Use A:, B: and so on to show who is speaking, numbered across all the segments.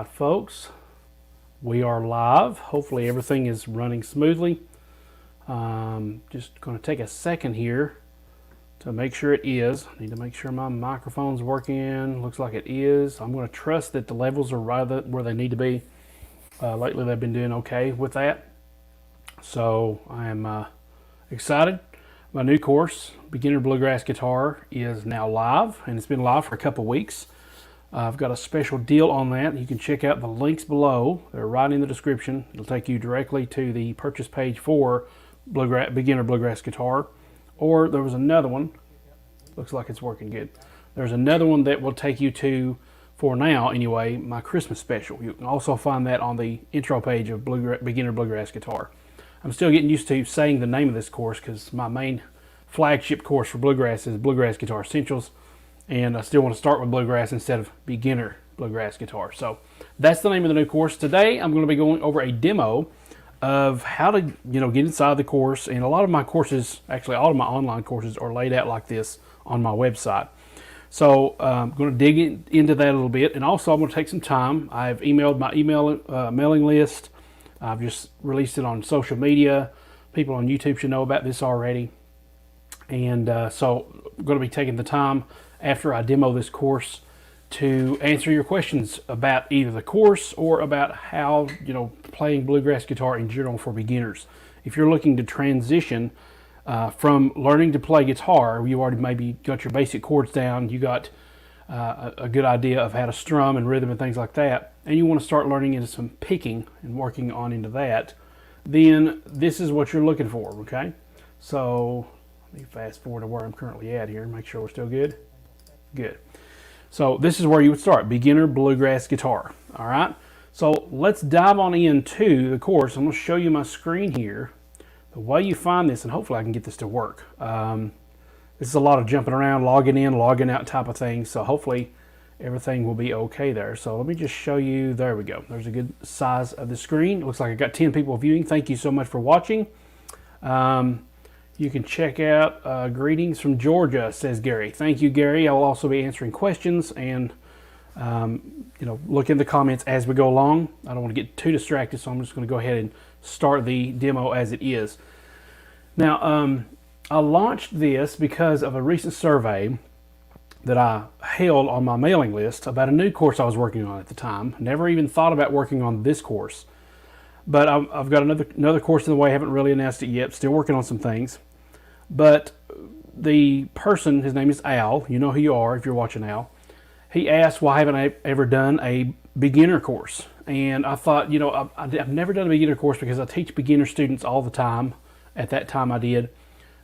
A: right, folks, we are live. Hopefully everything is running smoothly. Just going to take a second here to make sure it is. I need to make sure my microphone's working. Looks like it is. I'm going to trust that the levels are right where they need to be. Lately they've been doing okay with that. So I am excited. My new course, Beginner Bluegrass Guitar, is now live, and it's been live for a couple weeks. I've got a special deal on that. You can check out the links below. They're right in the description. It'll take you directly to the purchase page for Beginner Bluegrass Guitar. Or there was another one. Looks like it's working good. There's another one that will take you to, for now anyway, my Christmas special. You can also find that on the intro page of Beginner Bluegrass Guitar. I'm still getting used to saying the name of this course because my main flagship course for Bluegrass is Bluegrass Guitar Essentials. And I still want to start with Bluegrass instead of Beginner Bluegrass Guitar. So that's the name of the new course. Today I'm going to be going over a demo of how to get inside the course. And a lot of my courses, actually all of my online courses, are laid out like this on my website. So I'm going to dig into that a little bit. And also I'm going to take some time. I've emailed my mailing list. I've just released it on social media. People on YouTube should know about this already. And so I'm going to be taking the time after I demo this course to answer your questions about either the course or about how, playing bluegrass guitar in general for beginners. If you're looking to transition from learning to play guitar, you already maybe got your basic chords down, you got a good idea of how to strum and rhythm and things like that, and you want to start learning into some picking and working on into that, then this is what you're looking for, okay? So let me fast forward to where I'm currently at here, make sure we're still good. Good. So this is where you would start, Beginner Bluegrass Guitar. All right. So let's dive on into the course. I'm going to show you my screen here. The way you find this, and hopefully I can get this to work. This is a lot of jumping around, logging in, logging out type of thing. So hopefully everything will be okay there. So let me just show you. There we go. There's a good size of the screen. It looks like I got 10 people viewing. Thank you so much for watching. You can check out greetings from Georgia, says Gary. Thank you, Gary. I'll also be answering questions and look in the comments as we go along. I don't want to get too distracted, so I'm just going to go ahead and start the demo as it is. Now, I launched this because of a recent survey that I held on my mailing list about a new course I was working on at the time. Never even thought about working on this course. But I've got another course in the way. I haven't really announced it yet. Still working on some things. But the person, his name is Al. You know who you are if you're watching Al. He asked, why haven't I ever done a beginner course? And I thought, I've never done a beginner course because I teach beginner students all the time. At that time I did.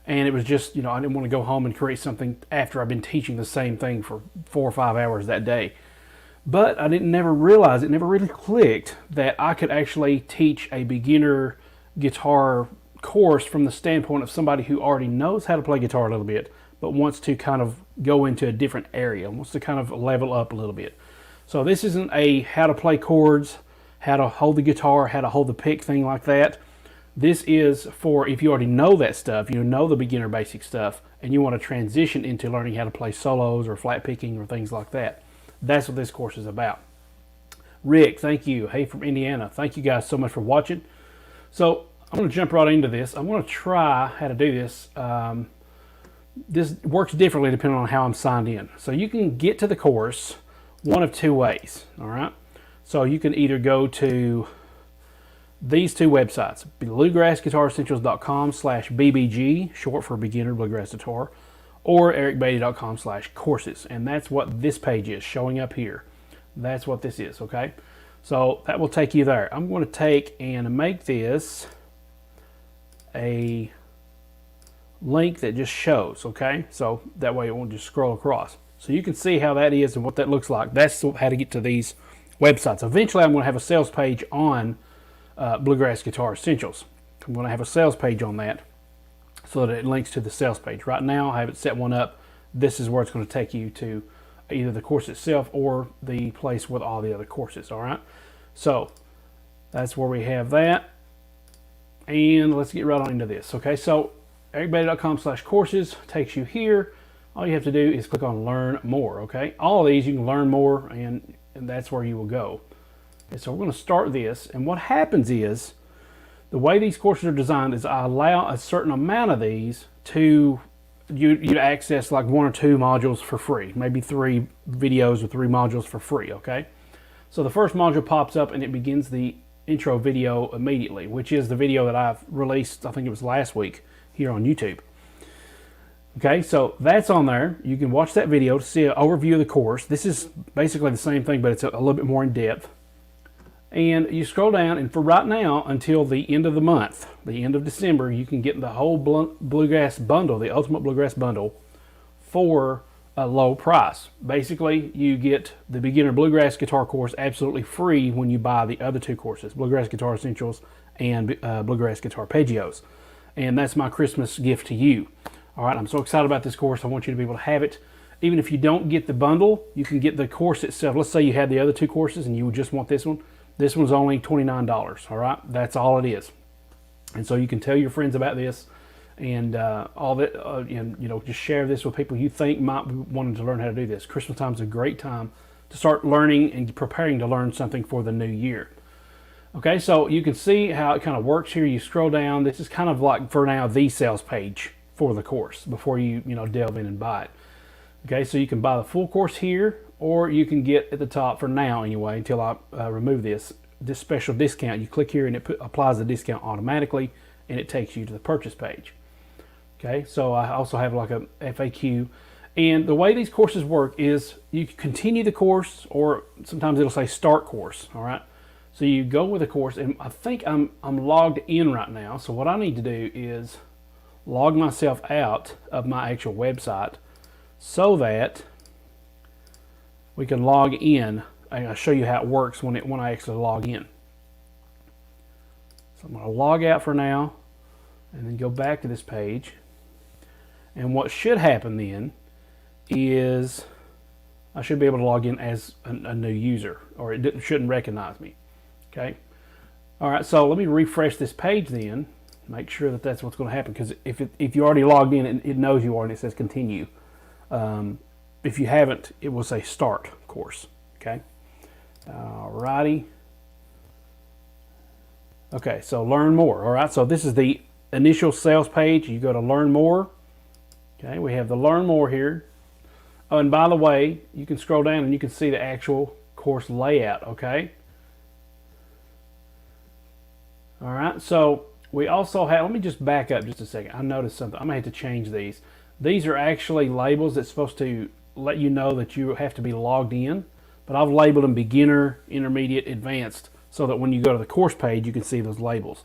A: And it was just, I didn't want to go home and create something after I've been teaching the same thing for 4 or 5 hours that day. But I never realized, it never really clicked that I could actually teach a beginner guitar course from the standpoint of somebody who already knows how to play guitar a little bit, but wants to kind of go into a different area, wants to kind of level up a little bit. So this isn't a how to play chords, how to hold the guitar, how to hold the pick thing like that. This is for if you already know that stuff, you know the beginner basic stuff, and you want to transition into learning how to play solos or flat picking or things like that. That's what this course is about. Rick, thank you. Hey, from Indiana. Thank you guys so much for watching. So I'm going to jump right into this. I'm going to try how to do this. This works differently depending on how I'm signed in. So you can get to the course one of two ways. All right. So you can either go to these two websites, bluegrassguitaressentials.com/BBG, short for Beginner Bluegrass Guitar, or ericbeatty.com/courses. And that's what this page is showing up here. That's what this is, okay? So that will take you there. I'm going to take and make this a link that just shows, okay? So that way it won't just scroll across. So you can see how that is and what that looks like. That's how to get to these websites. Eventually I'm going to have a sales page on Bluegrass Guitar Essentials. I'm going to have a sales page on that, so that it links to the sales page. Right now I haven't set one up. This is where it's going to take you to either the course itself or the place with all the other courses. All right, so that's where we have that, and let's get right on into this. Okay, so ericbeatty.com/courses takes you here. All you have to do is click on learn more. Okay, all of these you can learn more, and that's where you will go. Okay, so we're going to start this, and what happens is, the way these courses are designed is I allow a certain amount of these to you to access like 1 or 2 modules for free, maybe 3 videos or 3 modules for free, okay? So the first module pops up and it begins the intro video immediately, which is the video that I've released, I think it was last week, here on YouTube. Okay, so that's on there. You can watch that video to see an overview of the course. This is basically the same thing, but it's a little bit more in depth. And you scroll down, and for right now, until the end of the month, the end of December, you can get the whole Bluegrass Bundle, the Ultimate Bluegrass Bundle, for a low price. Basically, you get the Beginner Bluegrass Guitar course absolutely free when you buy the other 2 courses, Bluegrass Guitar Essentials and Bluegrass Guitarpeggios. And that's my Christmas gift to you. All right, I'm so excited about this course. I want you to be able to have it. Even if you don't get the bundle, you can get the course itself. Let's say you had the other 2 courses and you just want this one. This one's only $29, all right? That's all it is. And so you can tell your friends about this and all that, and you know, just share this with people you think might be wanting to learn how to do this. Christmas time is a great time to start learning and preparing to learn something for the new year. Okay, so you can see how it kind of works here. You scroll down. This is kind of like, for now, the sales page for the course before you delve in and buy it. Okay, so you can buy the full course here, or you can get at the top for now anyway, until I remove this special discount. You click here and it applies the discount automatically, and it takes you to the purchase page. Okay, so I also have like a FAQ, and the way these courses work is you can continue the course, or sometimes it'll say start course. All right, so you go with the course, and I think I'm logged in right now. So what I need to do is log myself out of my actual website so that we can log in, and I'll show you how it works when I actually log in. So I'm going to log out for now, and then go back to this page. And what should happen then is I should be able to log in as a new user, or it shouldn't recognize me. Okay. All right. So let me refresh this page then. Make sure that that's what's going to happen, because if you already logged in, it knows you are, and it says continue. If you haven't, it will say start course. Okay. Alrighty. Okay, so learn more. All right, so this is the initial sales page. You go to learn more. Okay, we have the learn more here. Oh, and by the way, you can scroll down and you can see the actual course layout. Okay. All right, so we also have, let me just back up just a second. I noticed something. I may have to change these. These are actually labels that's supposed to let you know that you have to be logged in, but I've labeled them beginner, intermediate, advanced, so that when you go to the course page, you can see those labels.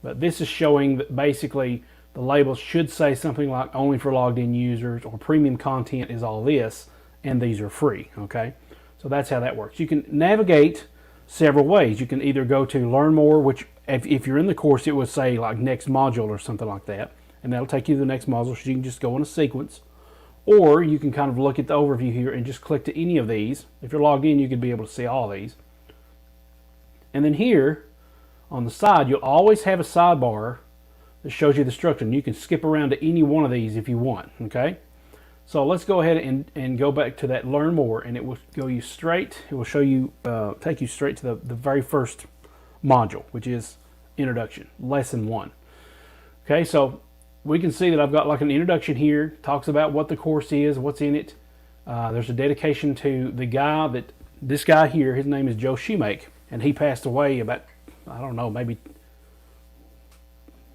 A: But this is showing that basically the labels should say something like only for logged in users, or premium content is all this, and these are free, okay? So that's how that works. You can navigate several ways. You can either go to learn more, which if you're in the course, it would say like next module or something like that, and that'll take you to the next module, so you can just go in a sequence. Or you can kind of look at the overview here and just click to any of these. If you're logged in, you could be able to see all these. And then here on the side, you'll always have a sidebar that shows you the structure, and you can skip around to any one of these if you want. Okay, so let's go ahead and go back to that learn more, and it will go you straight. It will show you, take you straight to the very first module, which is introduction, lesson 1. Okay, so we can see that I've got like an introduction here, talks about what the course is, what's in it. There's a dedication to the guy this guy here, his name is Joe Shoemake, and he passed away about, I don't know, maybe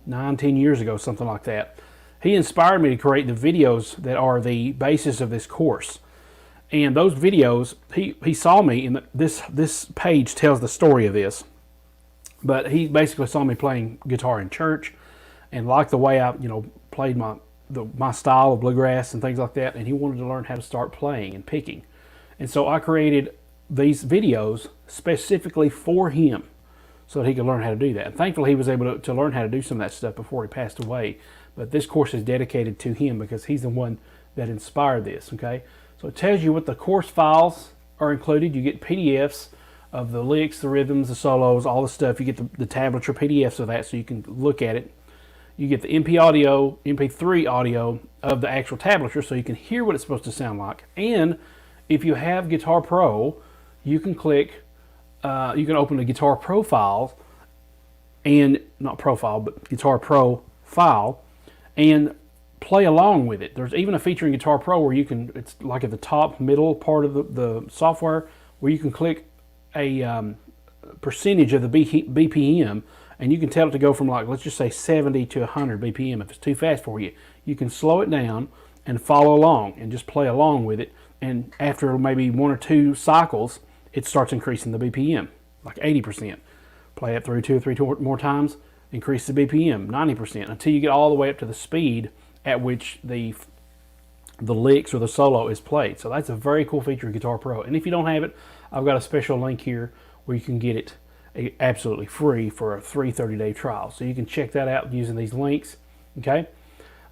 A: 9-10 years ago, something like that. He inspired me to create the videos that are the basis of this course. And those videos, he saw me, and this page tells the story of this, but he basically saw me playing guitar in church, and liked the way I, played my style of bluegrass and things like that, and he wanted to learn how to start playing and picking. And so I created these videos specifically for him so that he could learn how to do that. And thankfully he was able to learn how to do some of that stuff before he passed away. But this course is dedicated to him because he's the one that inspired this, okay? So it tells you what the course files are included. You get PDFs of the licks, the rhythms, the solos, all the stuff. You get the tablature PDFs of that so you can look at it. You get the MP3 audio of the actual tablature so you can hear what it's supposed to sound like. And if you have Guitar Pro, you can click you can open a Guitar Profile, and not profile, but Guitar Pro file, and play along with it. There's even a feature in Guitar Pro where you can, it's like at the top middle part of the software, where you can click a percentage of the BPM, and you can tell it to go from, like, let's just say 70 to 100 BPM. If it's too fast for you, you can slow it down and follow along and just play along with it. And after maybe 1 or 2 cycles, it starts increasing the BPM, like 80%. Play it through 2 or 3 more times, increase the BPM 90%, until you get all the way up to the speed at which the licks or the solo is played. So that's a very cool feature of Guitar Pro. And if you don't have it, I've got a special link here where you can get it absolutely free for a free 30-day trial. So you can check that out using these links. Okay.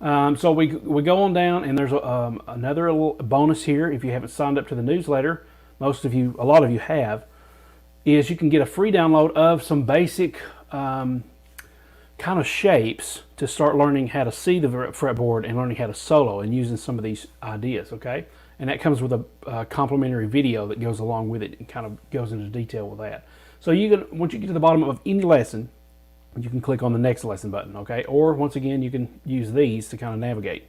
A: So we go on down, and there's another little bonus here. If you haven't signed up to the newsletter, a lot of you have, is you can get a free download of some basic kind of shapes to start learning how to see the fretboard and learning how to solo and using some of these ideas, okay? And that comes with a complimentary video that goes along with it and kind of goes into detail with that. So you can, once you get to the bottom of any lesson, you can click on the next lesson button, okay? Or once again, you can use these to kind of navigate.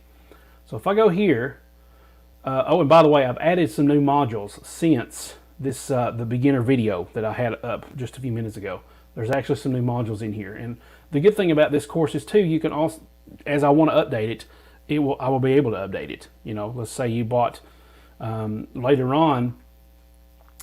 A: So if I go here, oh, and by the way, I've added some new modules since this the beginner video that I had up just a few minutes ago. There's actually some new modules in here, and the good thing about this course is too, you can also, as I want to update it, I will be able to update it. You know, let's say you bought later on,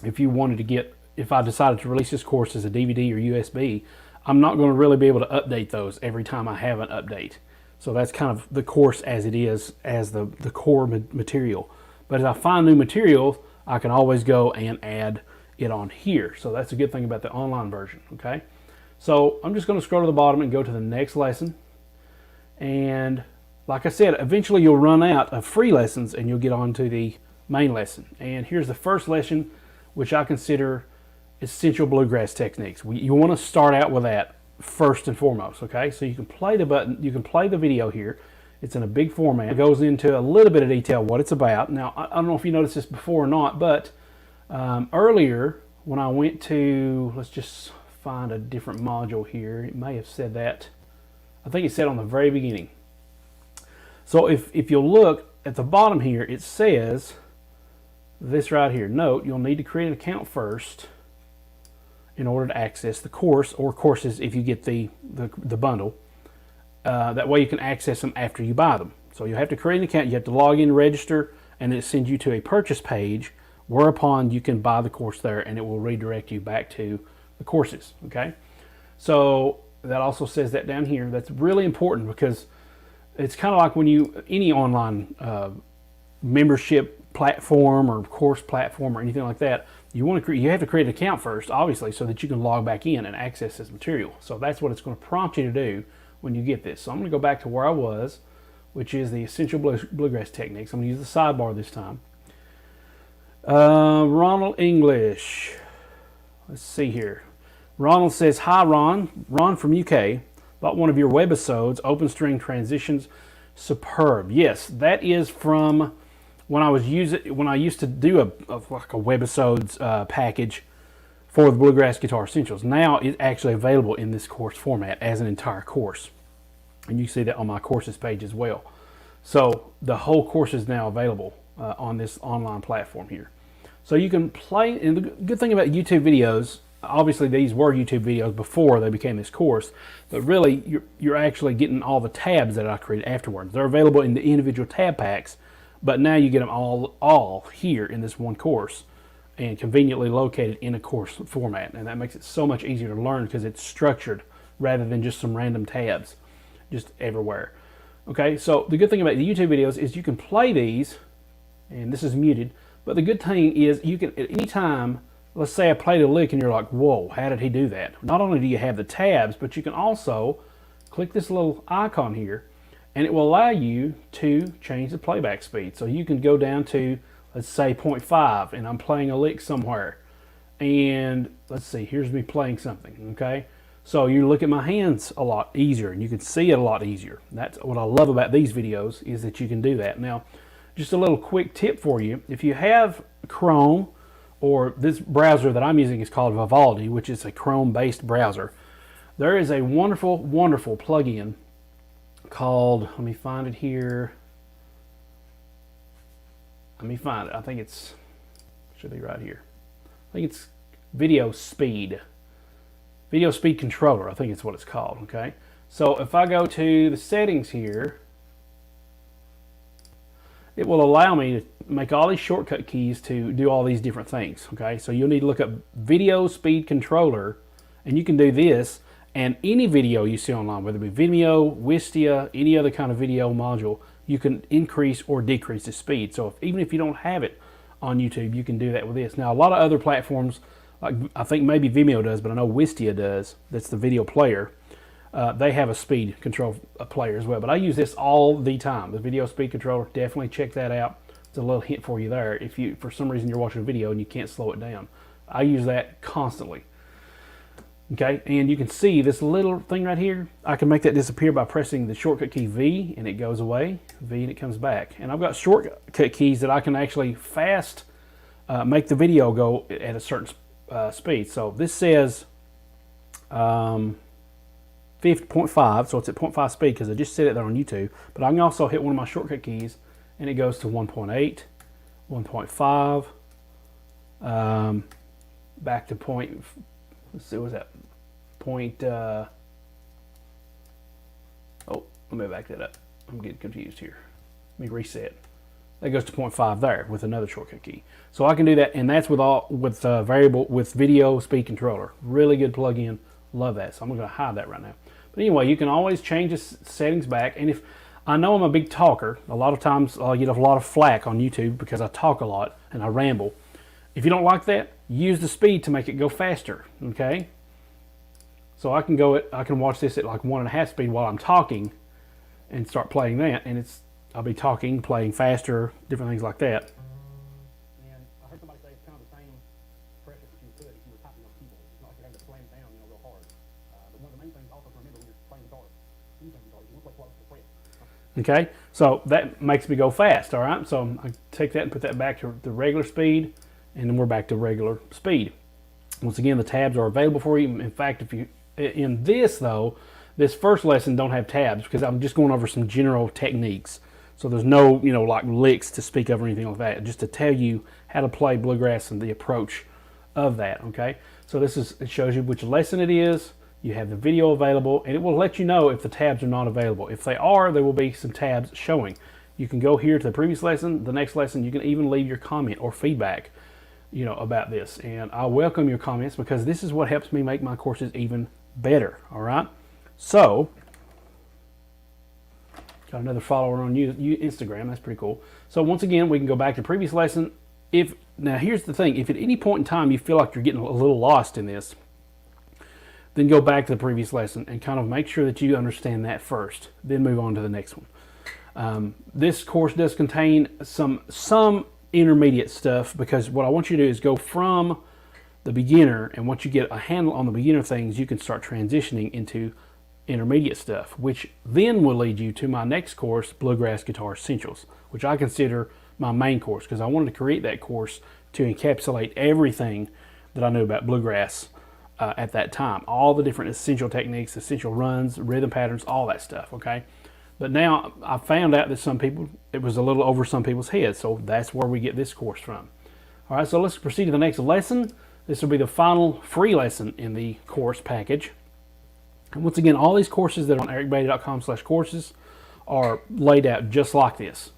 A: if you wanted to get, if I decided to release this course as a DVD or USB, I'm not going to really be able to update those every time I have an update. So that's kind of the course as it is, as the core material. But as I find new material, I can always go and add it on here. So that's a good thing about the online version, okay? So I'm just going to scroll to the bottom and go to the next lesson. And like I said, eventually you'll run out of free lessons and you'll get on to the main lesson. And here's the first lesson, which I consider essential bluegrass techniques. You want to start out with that first and foremost, okay? So you can play the button, you can play the video here. It's in a big format. It goes into a little bit of detail what it's about. Now, I don't know if you noticed this before or not, but earlier when I went to, let's just find a different module here. It may have said that. I think it said on the very beginning. So if you'll look at the bottom here, it says this right here. Note, you'll need to create an account first in order to access the course, or courses if you get the bundle. That way you can access them after you buy them. So you have to create an account, you have to log in, register, and it sends you to a purchase page, whereupon you can buy the course there, and it will redirect you back to the courses, okay? So that also says that down here. That's really important, because it's kind of like when you, any online membership platform or course platform or anything like that, you have to create an account first, obviously, so that you can log back in and access this material. So that's what it's going to prompt you to do when you get this. So I'm going to go back to where I was, which is the essential bluegrass techniques. I'm going to use the sidebar this time. Ronald English. Let's see here. Ronald says, "Hi Ron. Ron from UK. Bought one of your webisodes, open string transitions, superb." Yes, that is from when I used to do like a webisodes package for the Bluegrass Guitar Essentials. Now it's actually available in this course format as an entire course. And you see that on my courses page as well. So the whole course is now available on this online platform here. So you can play, and the good thing about YouTube videos, obviously these were YouTube videos before they became this course, but really you're actually getting all the tabs that I created afterwards. They're available in the individual tab packs, but now you get them all here in this one course, and conveniently located in a course format. And that makes it so much easier to learn because it's structured rather than just some random tabs just everywhere. Okay, so the good thing about the YouTube videos is you can play these, and this is muted, but the good thing is you can, at any time, let's say I played a lick and you're like, whoa, how did he do that? Not only do you have the tabs, but you can also click this little icon here, and it will allow you to change the playback speed. So you can go down to, let's say 0.5, and I'm playing a lick somewhere. And let's see, here's me playing something, okay? So you look at my hands a lot easier, and you can see it a lot easier. That's what I love about these videos, is that you can do that. Now, just a little quick tip for you. If you have Chrome or this browser that I'm using is called Vivaldi, which is a Chrome-based browser. There is a wonderful, wonderful plugin called, let me find it here. Let me find it. I think it's, should be right here. I think it's Video Speed. Video Speed Controller, I think it's what it's called, okay? So if I go to the settings here, it will allow me to make all these shortcut keys to do all these different things, okay? So you'll need to look up Video Speed Controller, and you can do this, and any video you see online, whether it be Vimeo, Wistia, any other kind of video module, you can increase or decrease the speed. So even if you don't have it on YouTube, you can do that with this. Now, a lot of other platforms, like I think maybe Vimeo does, but I know Wistia does, that's the video player, they have a speed control player as well. But I use this all the time, the Video Speed Controller. Definitely check that out. It's a little hint for you there. If you, for some reason, you're watching a video and you can't slow it down, I use that constantly. Okay, and you can see this little thing right here. I can make that disappear by pressing the shortcut key V, and it goes away, V, and it comes back. And I've got shortcut keys that I can actually fast make the video go at a certain speed. So this says 50.5, so it's at 0.5 speed because I just set it there on YouTube. But I can also hit one of my shortcut keys, and it goes to 1.8, 1.5, back to point. Let's see, what's that? Oh, let me back that up. I'm getting confused here. Let me reset. That goes to 0.5 there with another shortcut key. So I can do that, and that's with Video Speed Controller. Really good plugin. Love that. So I'm going to hide that right now. But anyway, you can always change the settings back. And if I know I'm a big talker, a lot of times I'll get a lot of flack on YouTube because I talk a lot and I ramble. If you don't like that, use the speed to make it go faster, okay? So I can watch this at like 1.5 speed while I'm talking and start playing that, and I'll be talking, playing faster, different things like that. And I heard somebody say it's kind of the same pressure that you could if you were typing on a keyboard. It's not like you're having to slam it down, real hard. But one of the main things also to remember when you're playing guitar, you want to play close to the fret. Okay, so that makes me go fast, all right? So I take that and put that back to the regular speed, and then we're back to regular speed. Once again, the tabs are available for you. In fact, if you in this though, this first lesson don't have tabs because I'm just going over some general techniques. So there's no, like licks to speak of or anything like that. Just to tell you how to play bluegrass and the approach of that. Okay. So it shows you which lesson it is. You have the video available, and it will let you know if the tabs are not available. If they are, there will be some tabs showing. You can go here to the previous lesson, the next lesson. You can even leave your comment or feedback about this, and I welcome your comments because this is what helps me make my courses even better. All right, so got another follower on Instagram. That's pretty cool. So once again, we can go back to previous lesson. Now here's the thing: if at any point in time you feel like you're getting a little lost in this, then go back to the previous lesson and kind of make sure that you understand that first, then move on to the next one. This course does contain some intermediate stuff, because what I want you to do is go from the beginner, and once you get a handle on the beginner things, you can start transitioning into intermediate stuff, which then will lead you to my next course, Bluegrass Guitar Essentials, which I consider my main course because I wanted to create that course to encapsulate everything that I knew about bluegrass at that time, all the different essential techniques, essential runs, rhythm patterns, all that stuff, okay? But now I found out that some people, it was a little over some people's heads, so that's where we get this course from. All right, so let's proceed to the next lesson. This will be the final free lesson in the course package. And once again, all these courses that are on ericbeatty.com/courses are laid out just like this.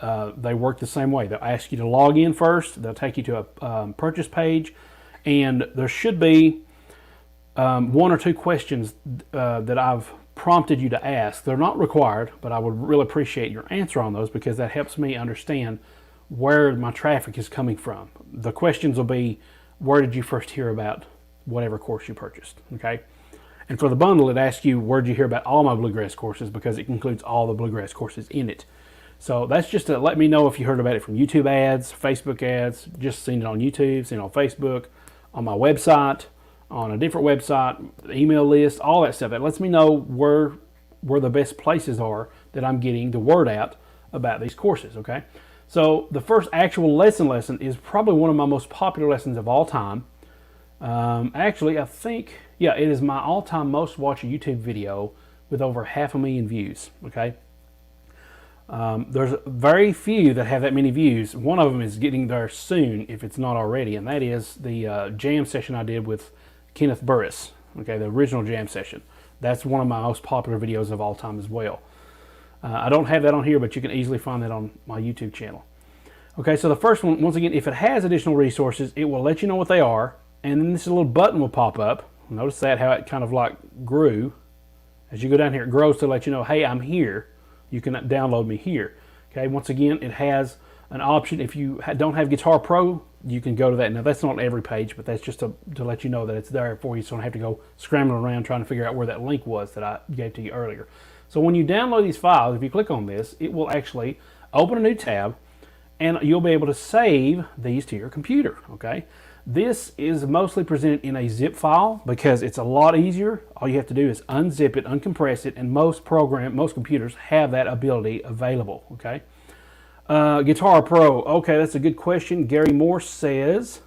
A: They work the same way. They'll ask you to log in first. They'll take you to a purchase page, and there should be one or two questions that I've prompted you to ask. They're not required, but I would really appreciate your answer on those because that helps me understand where my traffic is coming from. The questions will be, where did you first hear about whatever course you purchased, okay? And for the bundle, it asks you, where did you hear about all my bluegrass courses, because it includes all the bluegrass courses in it. So that's just to let me know if you heard about it from YouTube ads, Facebook ads, just seen it on YouTube, seen it on Facebook, on my website, on a different website, email list, all that stuff. That lets me know where the best places are that I'm getting the word out about these courses, okay? So the first actual lesson is probably one of my most popular lessons of all time. Actually, I think, yeah, it is my all-time most watched YouTube video with over 500,000 views. Okay. There's very few that have that many views. One of them is getting there soon, if it's not already, and that is the jam session I did with Kenneth Burris. Okay, the original jam session. That's one of my most popular videos of all time as well. I don't have that on here, but you can easily find that on my YouTube channel. Okay, so the first one, once again, if it has additional resources, it will let you know what they are, and then this little button will pop up. Notice that, how it kind of like grew. As you go down here, it grows to let you know, hey, I'm here. You can download me here. Okay, once again, it has an option. If you don't have Guitar Pro, you can go to that. Now, that's not every page, but that's just to let you know that it's there for you, so you don't have to go scrambling around trying to figure out where that link was that I gave to you earlier. So when you download these files, if you click on this, it will actually open a new tab, and you'll be able to save these to your computer. Okay, this is mostly presented in a zip file because it's a lot easier. All you have to do is unzip it, uncompress it, and most computers have that ability available. Okay, Guitar Pro. Okay, that's a good question. Gary Morse says,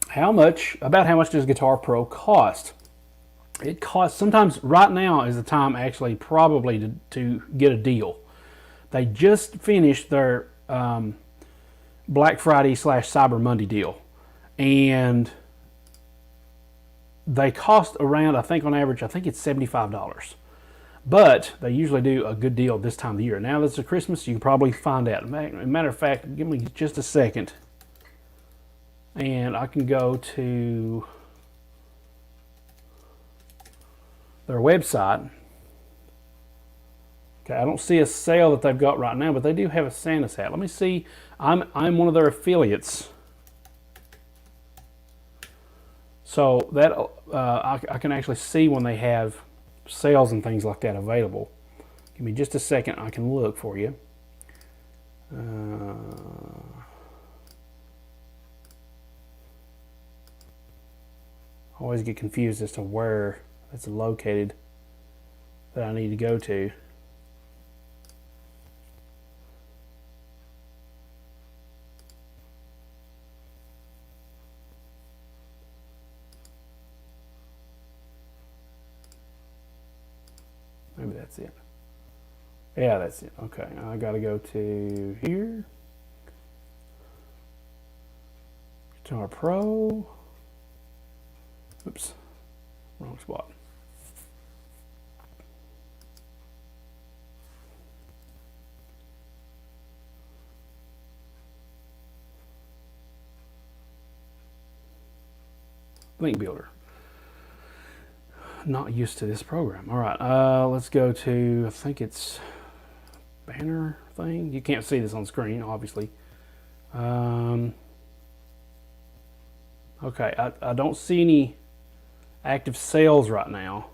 A: how much does Guitar Pro cost? It costs, sometimes right now is the time actually probably to get a deal. They just finished their Black Friday / Cyber Monday deal, and they cost around, I think on average, I think it's $75. But they usually do a good deal this time of the year. Now that it's Christmas, you can probably find out. Matter of fact, give me just a second, and I can go to their website. Okay, I don't see a sale that they've got right now, but they do have a Santa's hat. Let me see. I'm one of their affiliates, so that I can actually see when they have sales and things like that available. Give me just a second. I can look for you. I always get confused as to where that's located that I need to go to. Maybe that's it. Yeah, that's it. Okay, I gotta go to here. Guitar Pro. Oops, wrong spot. Link Builder. Not used to this program. All right, let's go to, I think it's banner thing. You can't see this on screen, obviously. Okay, I don't see any active sales right now.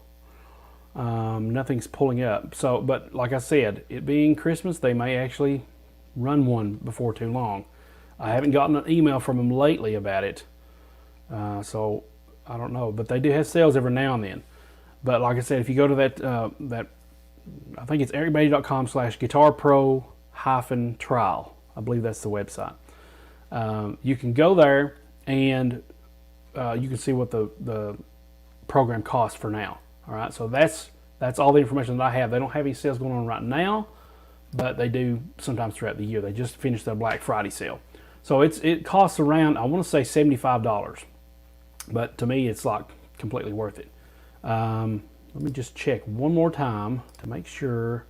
A: Nothing's pulling up. So, but like I said, it being Christmas, they may actually run one before too long. I haven't gotten an email from them lately about it, so I don't know. But they do have sales every now and then. But like I said, if you go to that I think it's everybody.com/guitarpro-trial. I believe that's the website. You can go there and you can see what the program costs for now. All right, so that's all the information that I have. They don't have any sales going on right now, but they do sometimes throughout the year. They just finished their Black Friday sale, so it costs around, I want to say $75, but to me it's like completely worth it. Let me just check one more time to make sure.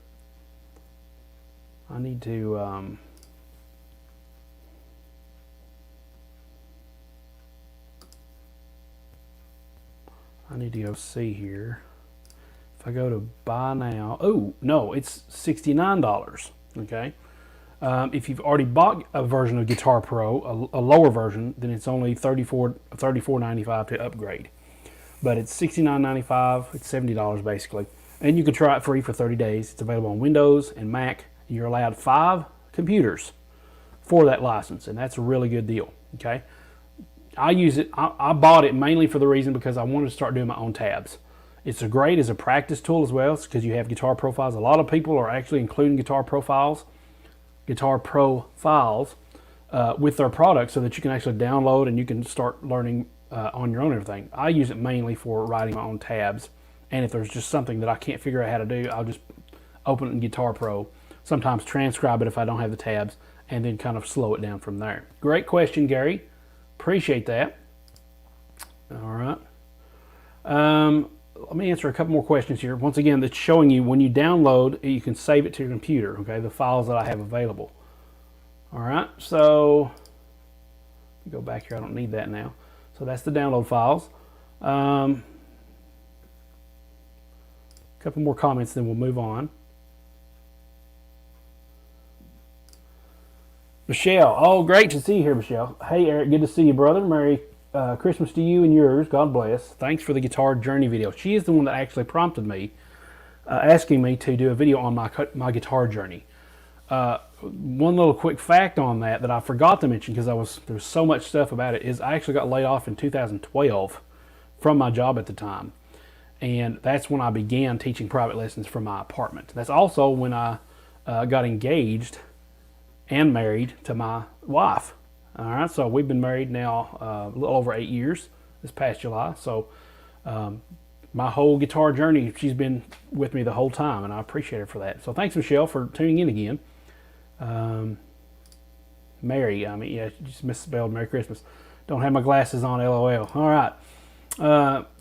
A: I need to go see here. If I go to buy now, oh no, it's $69. Okay, if you've already bought a version of Guitar Pro, a lower version, then it's only $34.95 to upgrade. But it's $69.95. It's $70 basically, and you can try it free for 30 days. It's available on Windows and Mac. You're allowed 5 computers for that license, and that's a really good deal. Okay, I use it. I bought it mainly for the reason because I wanted to start doing my own tabs. It's great as a practice tool as well, because you have guitar profiles. A lot of people are actually including guitar profiles Guitar Pro files with their products so that you can actually download and you can start learning on your own and everything. I use it mainly for writing my own tabs, and if there's just something that I can't figure out how to do, I'll just open it in Guitar Pro, sometimes transcribe it if I don't have the tabs, and then kind of slow it down from there. Great question, Gary. Appreciate that. All right. Let me answer a couple more questions here. Once again, that's showing you when you download, you can save it to your computer, okay, the files that I have available. All right, so go back here. I don't need that now. So that's the download files. A couple more comments, then we'll move on. Michelle, oh, great to see you here, Michelle. Hey, Eric, good to see you, brother. Merry Christmas to you and yours. God bless. Thanks for the guitar journey video. She is the one that actually prompted me, asking me to do a video on my guitar journey. One little quick fact on that I forgot to mention because there was so much stuff about it is I actually got laid off in 2012 from my job at the time, and that's when I began teaching private lessons from my apartment. That's also when I got engaged and married to my wife. All right, so we've been married now a little over 8 years this past July. So my whole guitar journey, she's been with me the whole time, and I appreciate her for that. So thanks, Michelle, for tuning in again. Mary, I mean, yeah, just misspelled Merry Christmas. Don't have my glasses on, LOL. All right.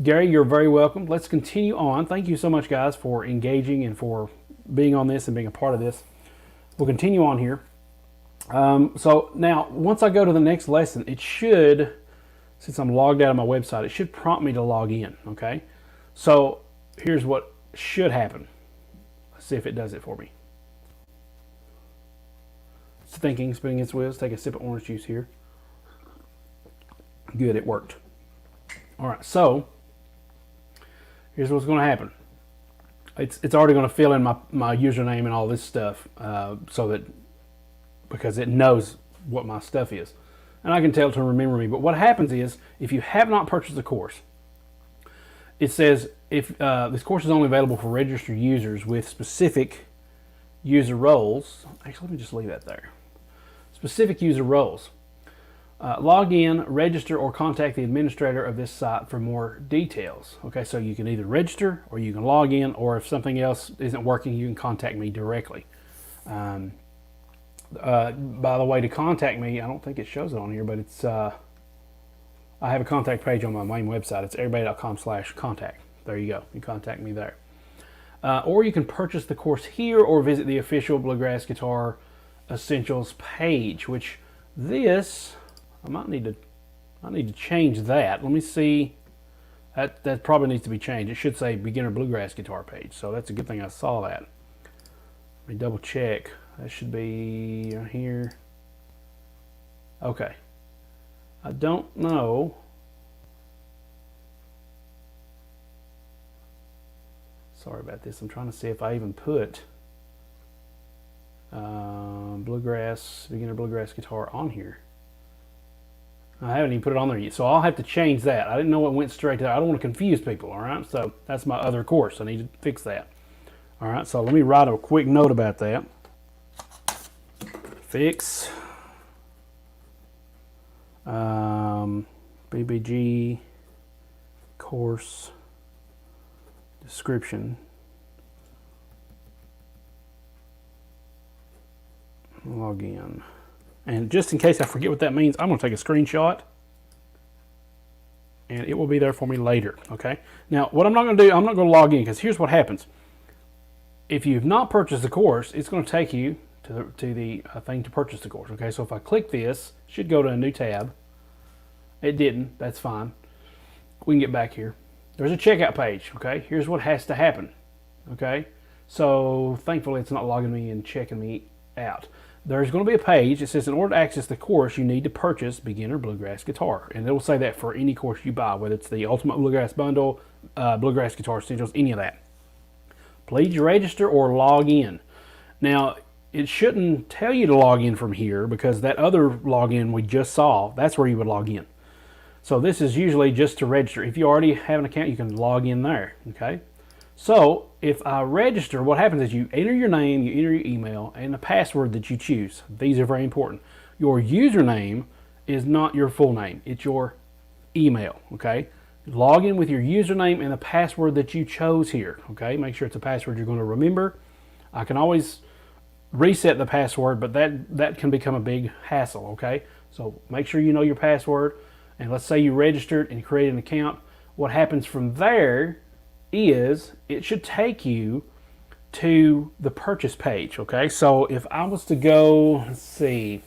A: Gary, you're very welcome. Let's continue on. Thank you so much, guys, for engaging and for being on this and being a part of this. We'll continue on here. So now, once I go to the next lesson, it should, since I'm logged out of my website, it should prompt me to log in, okay? So here's what should happen. Let's see if it does it for me. It's thinking, spinning its wheels. Take a sip of orange juice here. Good, it worked. All right, so here's what's going to happen. It's already going to fill in my username and all this stuff so that, because it knows what my stuff is. And I can tell it to remember me. But what happens is, if you have not purchased the course, it says if this course is only available for registered users with specific user roles. Actually, let me just leave that there. Specific user roles. Log in, register, or contact the administrator of this site for more details. Okay, so you can either register, or you can log in, or if something else isn't working, you can contact me directly. By the way, to contact me, I don't think it shows it on here, but it's I have a contact page on my main website. It's everybody.com/contact. There you go. You contact me there. Or you can purchase the course here or visit the official Bluegrass Guitar Essentials page, which this, I might need to change that. Let me see. That probably needs to be changed. It should say Beginner Bluegrass Guitar page. So that's a good thing I saw that. Let me double check. That should be here. Okay. I don't know. Sorry about this. I'm trying to see if I even put Beginner Bluegrass Guitar on here. I haven't even put it on there yet, so I'll have to change that. I didn't know it went straight to that. I don't want to confuse people, all right? So that's my other course. I need to fix that. All right, so let me write a quick note about that. Fix BBG course description. Log in. And just in case I forget what that means, I'm going to take a screenshot and it will be there for me later. Okay. Now, what I'm not going to do, I'm not going to log in, because here's what happens. If you've not purchased the course, it's going to take you to the thing to purchase the course. Okay. So if I click this, it should go to a new tab. It didn't. That's fine. We can get back here. There's a checkout page. Okay. Here's what has to happen. Okay. So thankfully, it's not logging me and checking me out. There's going to be a page that says, in order to access the course, you need to purchase Beginner Bluegrass Guitar. And it will say that for any course you buy, whether it's the Ultimate Bluegrass Bundle, Bluegrass Guitar Essentials, any of that. Please register or log in. Now, it shouldn't tell you to log in from here, because that other login we just saw, that's where you would log in. So this is usually just to register. If you already have an account, you can log in there. Okay. So if I register, what happens is you enter your name, you enter your email, and the password that you choose. These are very important. Your username is not your full name. It's your email, okay? Log in with your username and the password that you chose here, okay? Make sure it's a password you're going to remember. I can always reset the password, but that can become a big hassle, okay? So make sure you know your password, and let's say you registered and created an account. What happens from there is it should take you to the purchase page, okay? So if I was to go, let's see,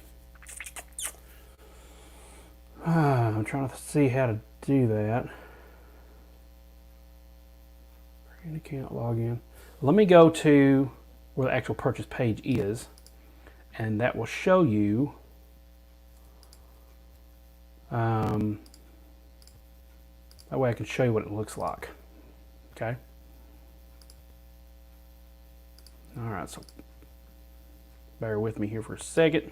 A: I'm trying to see how to do that. Create account, login. Let me go to where the actual purchase page is, and that will show you that way I can show you what it looks like. Okay. All right, so bear with me here for a second.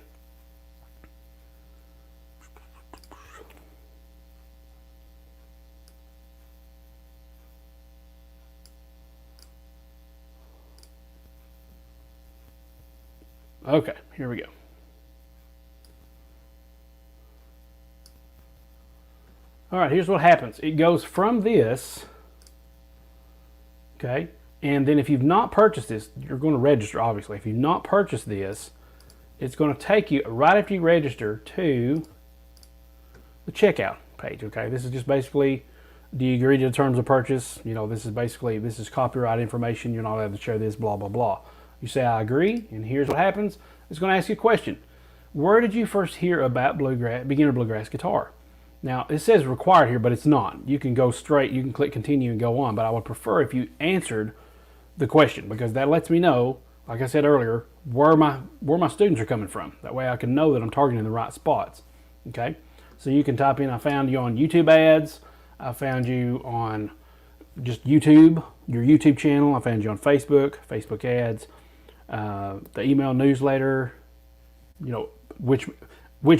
A: Okay, here we go. All right, here's what happens. It goes from this, okay, and then if you've not purchased this, you're going to register, obviously. If you've not purchased this, it's going to take you, right after you register, to the checkout page, okay? This is just basically, do you agree to the terms of purchase? You know, this is basically, this is copyright information. You're not allowed to share this, blah, blah, blah. You say, I agree, and here's what happens. It's going to ask you a question. Where did you first hear about beginner bluegrass guitar? Now, it says required here, but it's not. You can go straight, you can click continue and go on, but I would prefer if you answered the question, because that lets me know, like I said earlier, where my students are coming from. That way I can know that I'm targeting the right spots, okay? So you can type in, I found you on YouTube ads, I found you on just YouTube, your YouTube channel, I found you on Facebook, Facebook ads, the email newsletter, you know, which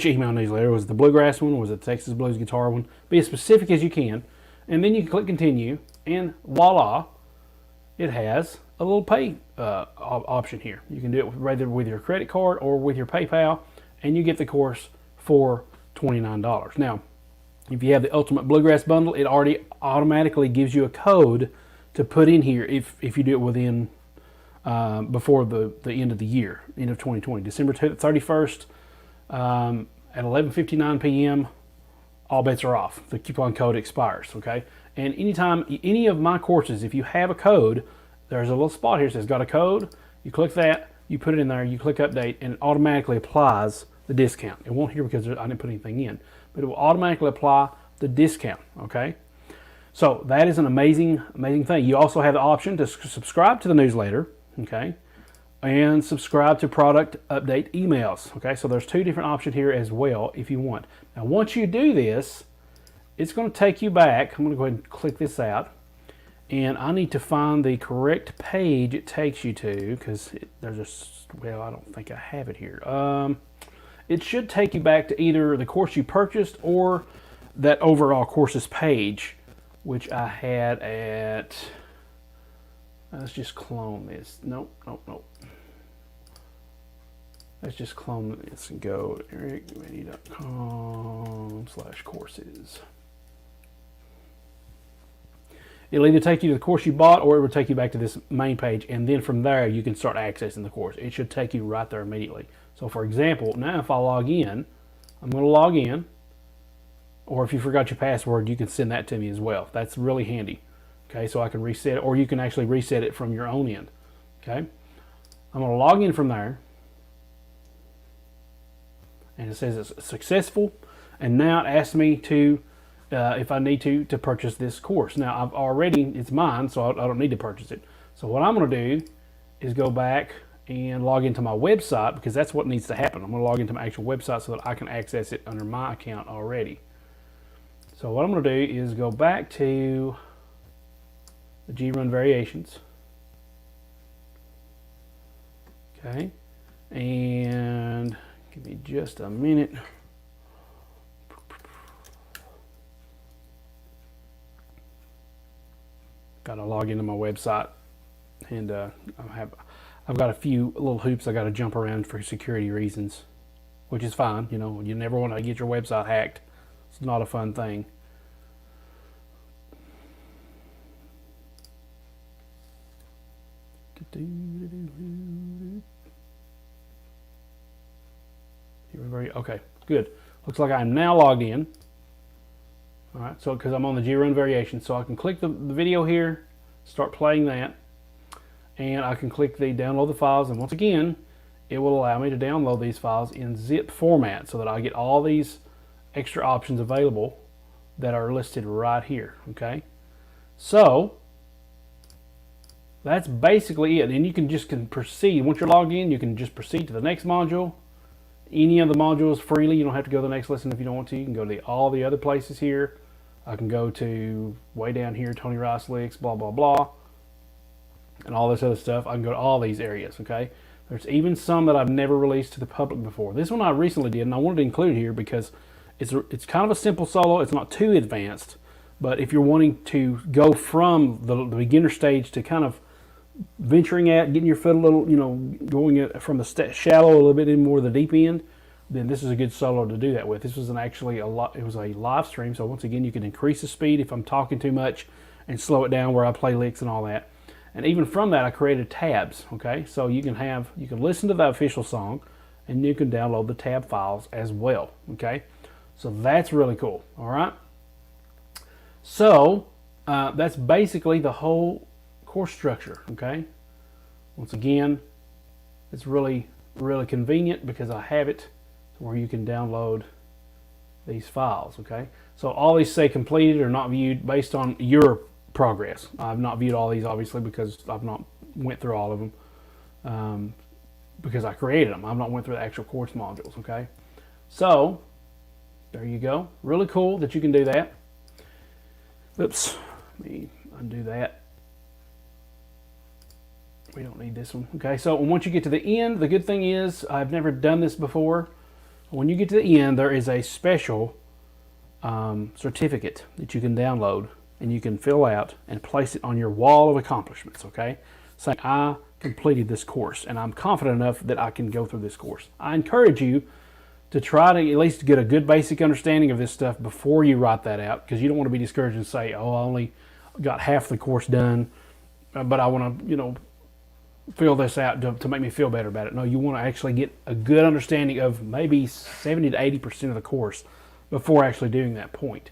A: email newsletter? Was it the Bluegrass one? Was it the Texas Blues Guitar one? Be as specific as you can. And then you can click continue, and voila, it has a little pay option here. You can do it either with your credit card or with your PayPal, and you get the course for $29. Now, if you have the Ultimate Bluegrass Bundle, it already automatically gives you a code to put in here if you do it within before the end of the year, end of 2020, December 31st. At 11:59 p.m., all bets are off. The coupon code expires, okay? And anytime, any of my courses, if you have a code, there's a little spot here that says got a code. You click that, you put it in there, you click update, and it automatically applies the discount. It won't here because I didn't put anything in, but it will automatically apply the discount, okay? So that is an amazing, amazing thing. You also have the option to subscribe to the newsletter, okay? And subscribe to product update emails. Okay, so there's two different options here as well if you want. Now, once you do this, it's going to take you back. I'm going to go ahead and click this out, and I need to find the correct page it takes you to, because there's a, well, I don't think I have it here. It should take you back to either the course you purchased or that overall courses page, which I had at, let's just clone this. Nope. Let's just clone this and go to ericmanny.com/courses. It'll either take you to the course you bought, or it will take you back to this main page, and then from there you can start accessing the course. It should take you right there immediately. So for example, now if I log in, I'm going to log in, or if you forgot your password, you can send that to me as well. That's really handy. Okay, so I can reset it, or you can actually reset it from your own end. Okay, I'm going to log in from there, and it says it's successful, and now it asks me to if I need to purchase this course. Now I've already, it's mine, so I don't need to purchase it. So what I'm going to do is go back and log into my website, because that's what needs to happen. I'm going to log into my actual website so that I can access it under my account already. So what I'm going to do is go back to the G-Run variations. Okay, and give me just a minute. got to log into my website, and I've got a few little hoops I got to jump around for security reasons, which is fine. You know, you never want to get your website hacked. It's not a fun thing. Okay, good. Looks like I'm now logged in. All right, so because I'm on the G-Run variation, so I can click the video here, start playing that, and I can click the download the files, and once again, it will allow me to download these files in zip format so that I get all these extra options available that are listed right here. Okay, so that's basically it, and you can proceed. Once you're logged in, you can just proceed to the next module. Any of the modules freely. You don't have to go to the next lesson if you don't want to. You can go to all the other places here. I can go to way down here, Tony Rice licks, blah, blah, blah, and all this other stuff. I can go to all these areas, okay? There's even some that I've never released to the public before. This one I recently did, and I wanted to include here because it's kind of a simple solo. It's not too advanced, but if you're wanting to go from the beginner stage to kind of venturing out, getting your foot a little, you know, going from the shallow a little bit in more of the deep end, then this is a good solo to do that with. This was it was a live stream, so once again you can increase the speed if I'm talking too much and slow it down where I play licks and all that. And even from that I created tabs, okay? So you can listen to the official song and you can download the tab files as well, okay? So that's really cool, all right? So that's basically the whole course structure, okay? Once again, it's really convenient because I have it where you can download these files, okay? So all these say completed or not viewed based on your progress. I've not viewed all these obviously because I've not went through all of them because I created them. I've not went through the actual course modules, okay? So there you go. Really cool that you can do that. Oops, let me undo that. We don't need this one. Okay, so once you get to the end, the good thing is, I've never done this before. When you get to the end, there is a special certificate that you can download and you can fill out and place it on your wall of accomplishments, okay? Saying, I completed this course and I'm confident enough that I can go through this course. I encourage you to try to at least get a good basic understanding of this stuff before you write that out, because you don't want to be discouraged and say, oh, I only got half the course done, but I want to, you know, fill this out to make me feel better about it. No, you want to actually get a good understanding of maybe 70 to 80% of the course before actually doing that point.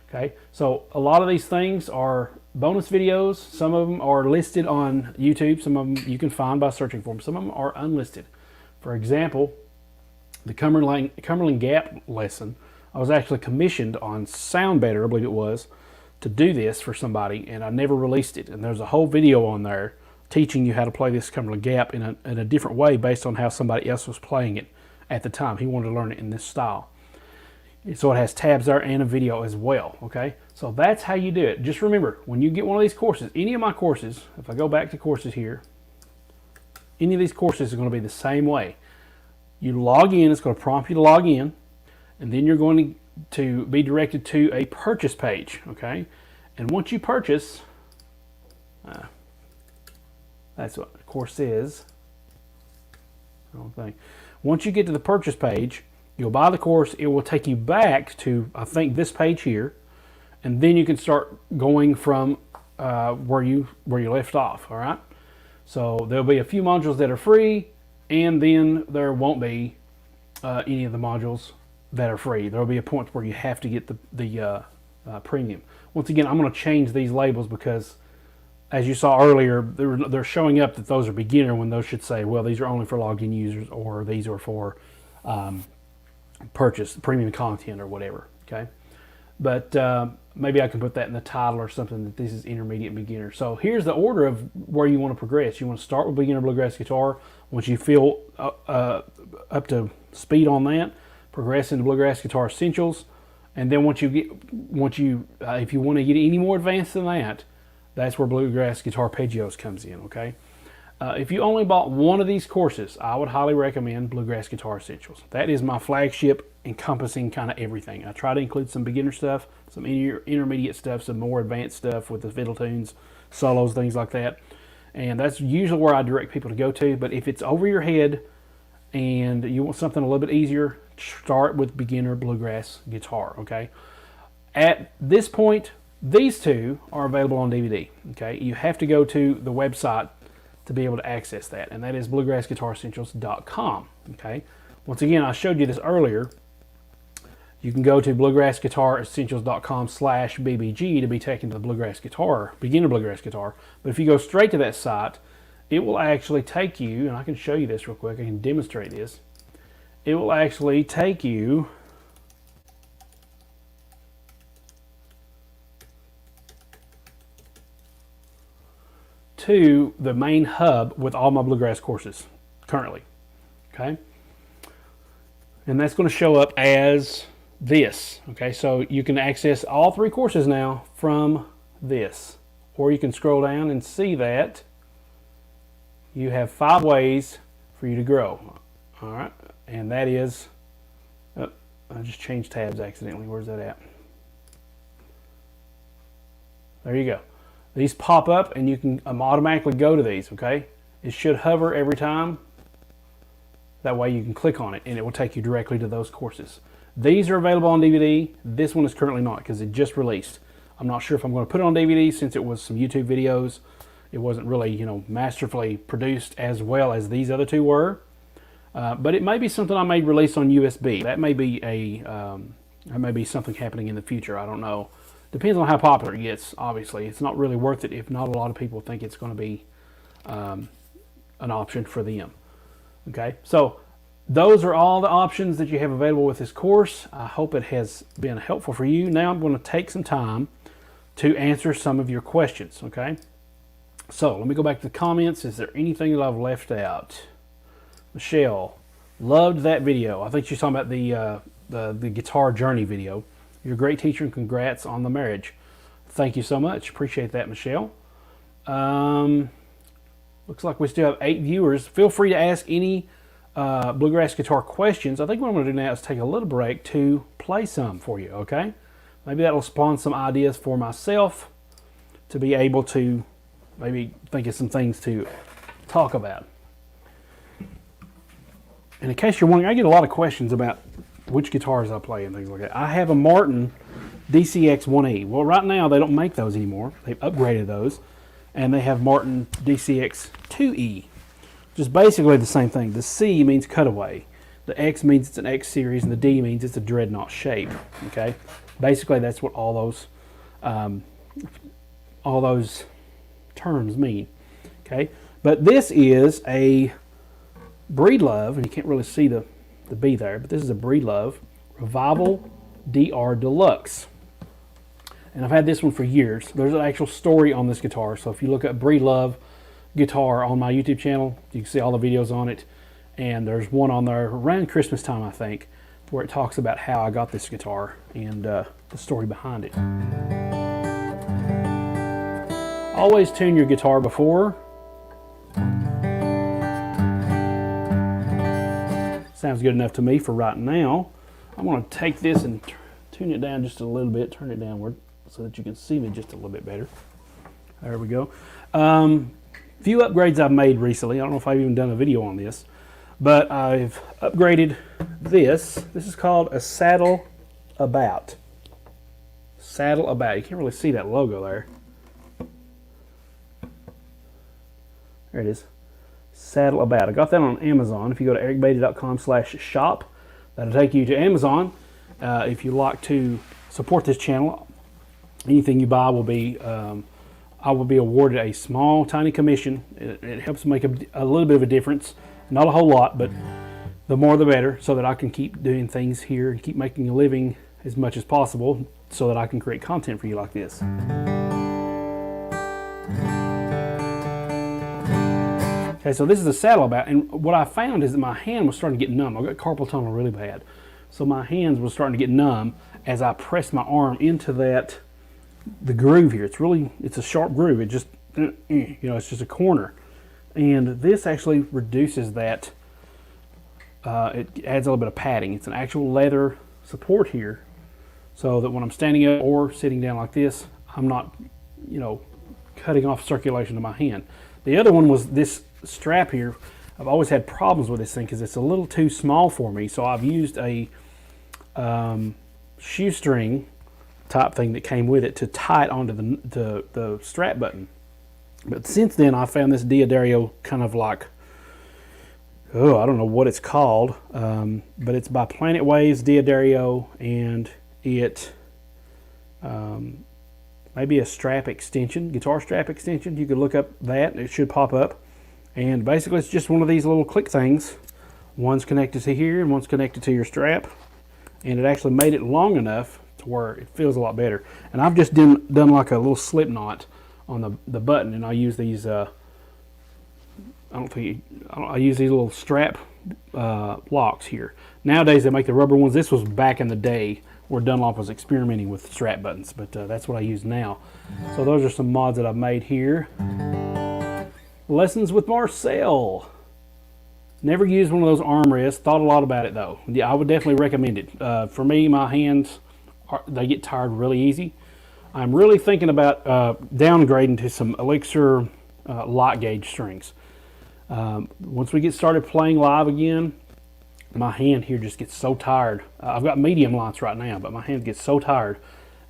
A: Okay, so a lot of these things are bonus videos. Some of them are listed on YouTube. Some of them you can find by searching for them. Some of them are unlisted. For example, the Cumberland Gap lesson, I was actually commissioned on Sound Better, I believe it was, to do this for somebody, and I never released it. And there's a whole video on there teaching you how to play this Cumberland Gap in a different way based on how somebody else was playing it at the time. He wanted to learn it in this style. So it has tabs there and a video as well, okay? So that's how you do it. Just remember, when you get one of these courses, any of my courses, if I go back to courses here, any of these courses are going to be the same way. You log in, it's going to prompt you to log in, and then you're going to be directed to a purchase page, okay? And once you purchase, that's what the course is. Wrong thing. Once you get to the purchase page, you'll buy the course. It will take you back to, I think, this page here, and then you can start going from where you left off. All right. So there'll be a few modules that are free, and then there won't be any of the modules that are free. There'll be a point where you have to get the premium. Once again, I'm going to change these labels because, as you saw earlier, they're showing up that those are beginner when those should say, well, these are only for logged in users, or these are for purchase premium content or whatever, okay? But maybe I can put that in the title or something, that this is intermediate and beginner. So here's the order of where you want to progress. You want to start with beginner bluegrass guitar. Once you feel up to speed on that, progress into bluegrass guitar essentials. And then if you want to get any more advanced than that, that's where Bluegrass Guitarpeggios comes in, okay? If you only bought one of these courses, I would highly recommend Bluegrass Guitar Essentials. That is my flagship, encompassing kind of everything. I try to include some beginner stuff, some intermediate stuff, some more advanced stuff with the fiddle tunes, solos, things like that. And that's usually where I direct people to go to. But if it's over your head and you want something a little bit easier, start with beginner bluegrass guitar, okay? At this point, these two are available on DVD, okay? You have to go to the website to be able to access that, and that is bluegrassguitaressentials.com, okay? Once again, I showed you this earlier. You can go to bluegrassguitaressentials.com/BBG to be taken to the Bluegrass Guitar, beginner bluegrass guitar. But if you go straight to that site, it will actually take you, and I can show you this real quick, I can demonstrate this. It will actually take you to the main hub with all my bluegrass courses currently, okay? And that's going to show up as this, okay? So you can access all 3 courses now from this, or you can scroll down and see that you have 5 ways for you to grow. All right, and that is, oh, I just changed tabs accidentally. Where's that at? There you go. These pop up and you can automatically go to these, okay? It should hover every time. That way you can click on it and it will take you directly to those courses. These are available on DVD. This one is currently not because it just released. I'm not sure if I'm going to put it on DVD since it was some YouTube videos. It wasn't really, you know, masterfully produced as well as these other 2 were. But it may be something I may release on USB. That may be something happening in the future. I don't know. Depends on how popular it gets, obviously. It's not really worth it if not a lot of people think it's going to be an option for them. Okay, so those are all the options that you have available with this course. I hope it has been helpful for you. Now I'm going to take some time to answer some of your questions, okay? So let me go back to the comments. Is there anything that I've left out? Michelle, loved that video. I think she's talking about the guitar journey video. You're a great teacher and congrats on the marriage. Thank you so much. Appreciate that, Michelle. Looks like we still have 8 viewers. Feel free to ask any bluegrass guitar questions. I think what I'm going to do now is take a little break to play some for you, okay? Maybe that'll spawn some ideas for myself to be able to maybe think of some things to talk about. And in case you're wondering, I get a lot of questions about which guitars I play and things like that. I have a Martin DCX 1E. Well, right now they don't make those anymore. They've upgraded those. And they have Martin DCX 2E. Just basically the same thing. The C means cutaway. The X means it's an X series, and the D means it's a dreadnought shape. Okay, basically that's what all those terms mean. Okay, but this is a Breedlove, and you can't really see the B there, but this is a Breedlove Revival DR Deluxe. And I've had this one for years. There's an actual story on this guitar. So if you look at Breedlove Guitar on my YouTube channel, you can see all the videos on it. And there's one on there around Christmas time, I think, where it talks about how I got this guitar and the story behind it. Always tune your guitar before. Sounds good enough to me for right now. I'm going to take this and tune it down just a little bit, turn it downward, so that you can see me just a little bit better. There we go. Few upgrades I've made recently. I don't know if I've even done a video on this, but I've upgraded this. This is called a Saddle About. Saddle About. You can't really see that logo there. There it is. Saddle About. I got that on Amazon. If you go to ericbeatty.com/shop, that'll take you to Amazon. If you like to support this channel, anything you buy will be, I will be awarded a small, tiny commission. It helps make a little bit of a difference. Not a whole lot, but the more the better, so that I can keep doing things here and keep making a living as much as possible, so that I can create content for you like this. Okay, so this is a Saddle About, and what I found is that my hand was starting to get numb. I got carpal tunnel really bad. So my hands were starting to get numb as I pressed my arm into the groove here. It's a sharp groove. It just, it's just a corner. And this actually reduces that. It adds a little bit of padding. It's an actual leather support here, so that when I'm standing up or sitting down like this, I'm not, cutting off circulation to my hand. The other one was this strap here. I've always had problems with this thing because it's a little too small for me, so I've used a shoestring type thing that came with it to tie it onto the strap button. But since then, I found this D'Addario kind of like, oh, I don't know what it's called, but it's by Planet Waves D'Addario, and it maybe a strap extension, guitar strap extension. You could look up that, it should pop up. And basically it's just one of these little click things. One's connected to here and one's connected to your strap. And it actually made it long enough to where it feels a lot better. And I've just done like a little slip knot on the button, and I use these, I use these little strap locks here. Nowadays they make the rubber ones. This was back in the day where Dunlop was experimenting with strap buttons, but that's what I use now. So those are some mods that I've made here. Lessons with Marcel. Never used one of those armrests. Thought a lot about it though. Yeah, I would definitely recommend it. For me, my hands, they get tired really easy. I'm really thinking about downgrading to some Elixir light gauge strings. Once we get started playing live again, my hand here just gets so tired. I've got medium lights right now, but my hand gets so tired.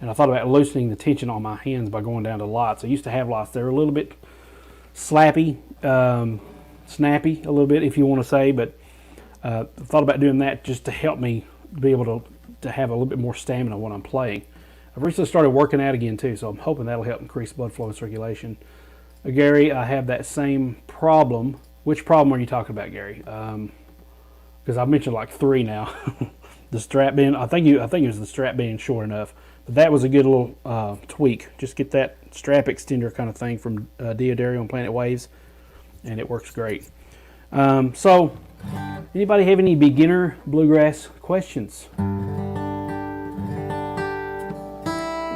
A: And I thought about loosening the tension on my hands by going down to lights. I used to have lights. They're a little bit slappy, snappy a little bit, if you want to say, but I thought about doing that just to help me be able to have a little bit more stamina when I'm playing. I've recently started working out again too, so I'm hoping that'll help increase blood flow and circulation. Gary, I have that same problem. Which problem are you talking about, Gary? Because I've mentioned like 3 now. The strap being, I think it was the strap being short enough, but that was a good little tweak. Just get that strap extender kind of thing from D'Addario and Planet Waves, and it works great. So, anybody have any beginner bluegrass questions?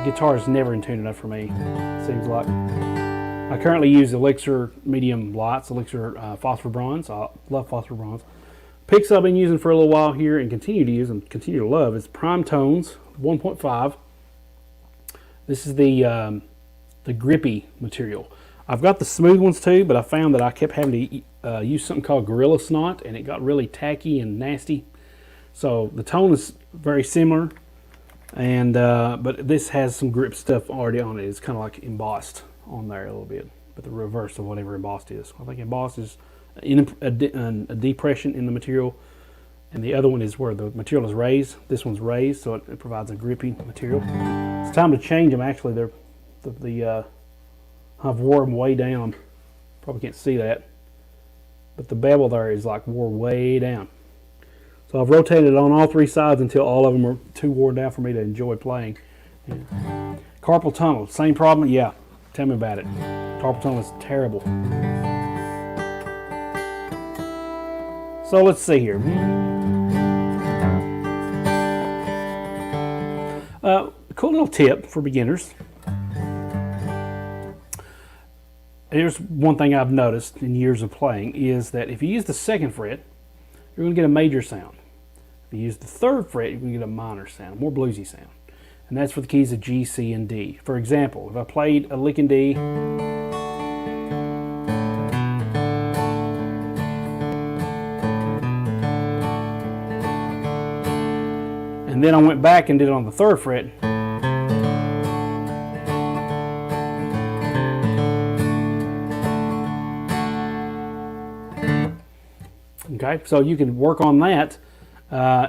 A: Guitar is never in tune enough for me, seems like. I currently use Elixir medium lights, Elixir phosphor bronze. I love phosphor bronze. Picks I've been using for a little while here and continue to use and continue to love is Prime Tones 1.5. This is the grippy material. I've got the smooth ones too, but I found that I kept having to use something called Gorilla Snot, and it got really tacky and nasty. So the tone is very similar, and but this has some grip stuff already on it. It's kind of like embossed on there a little bit, but the reverse of whatever embossed is. I think embossed is a depression in the material, and the other one is where the material is raised. This one's raised, so it provides a grippy material. It's time to change them. Actually, I've wore them way down. Probably can't see that, but the bevel there is like wore way down. So I've rotated it on all 3 sides until all of them are too worn down for me to enjoy playing. Yeah. Carpal tunnel, same problem? Yeah, tell me about it. Carpal tunnel is terrible. So let's see here. Cool little tip for beginners. Here's one thing I've noticed in years of playing is that if you use the 2nd fret, you're going to get a major sound. If you use the 3rd fret, you're going to get a minor sound, a more bluesy sound. And that's for the keys of G, C, and D. For example, if I played a lick in D, and then I went back and did it on the 3rd fret, okay, so you can work on that.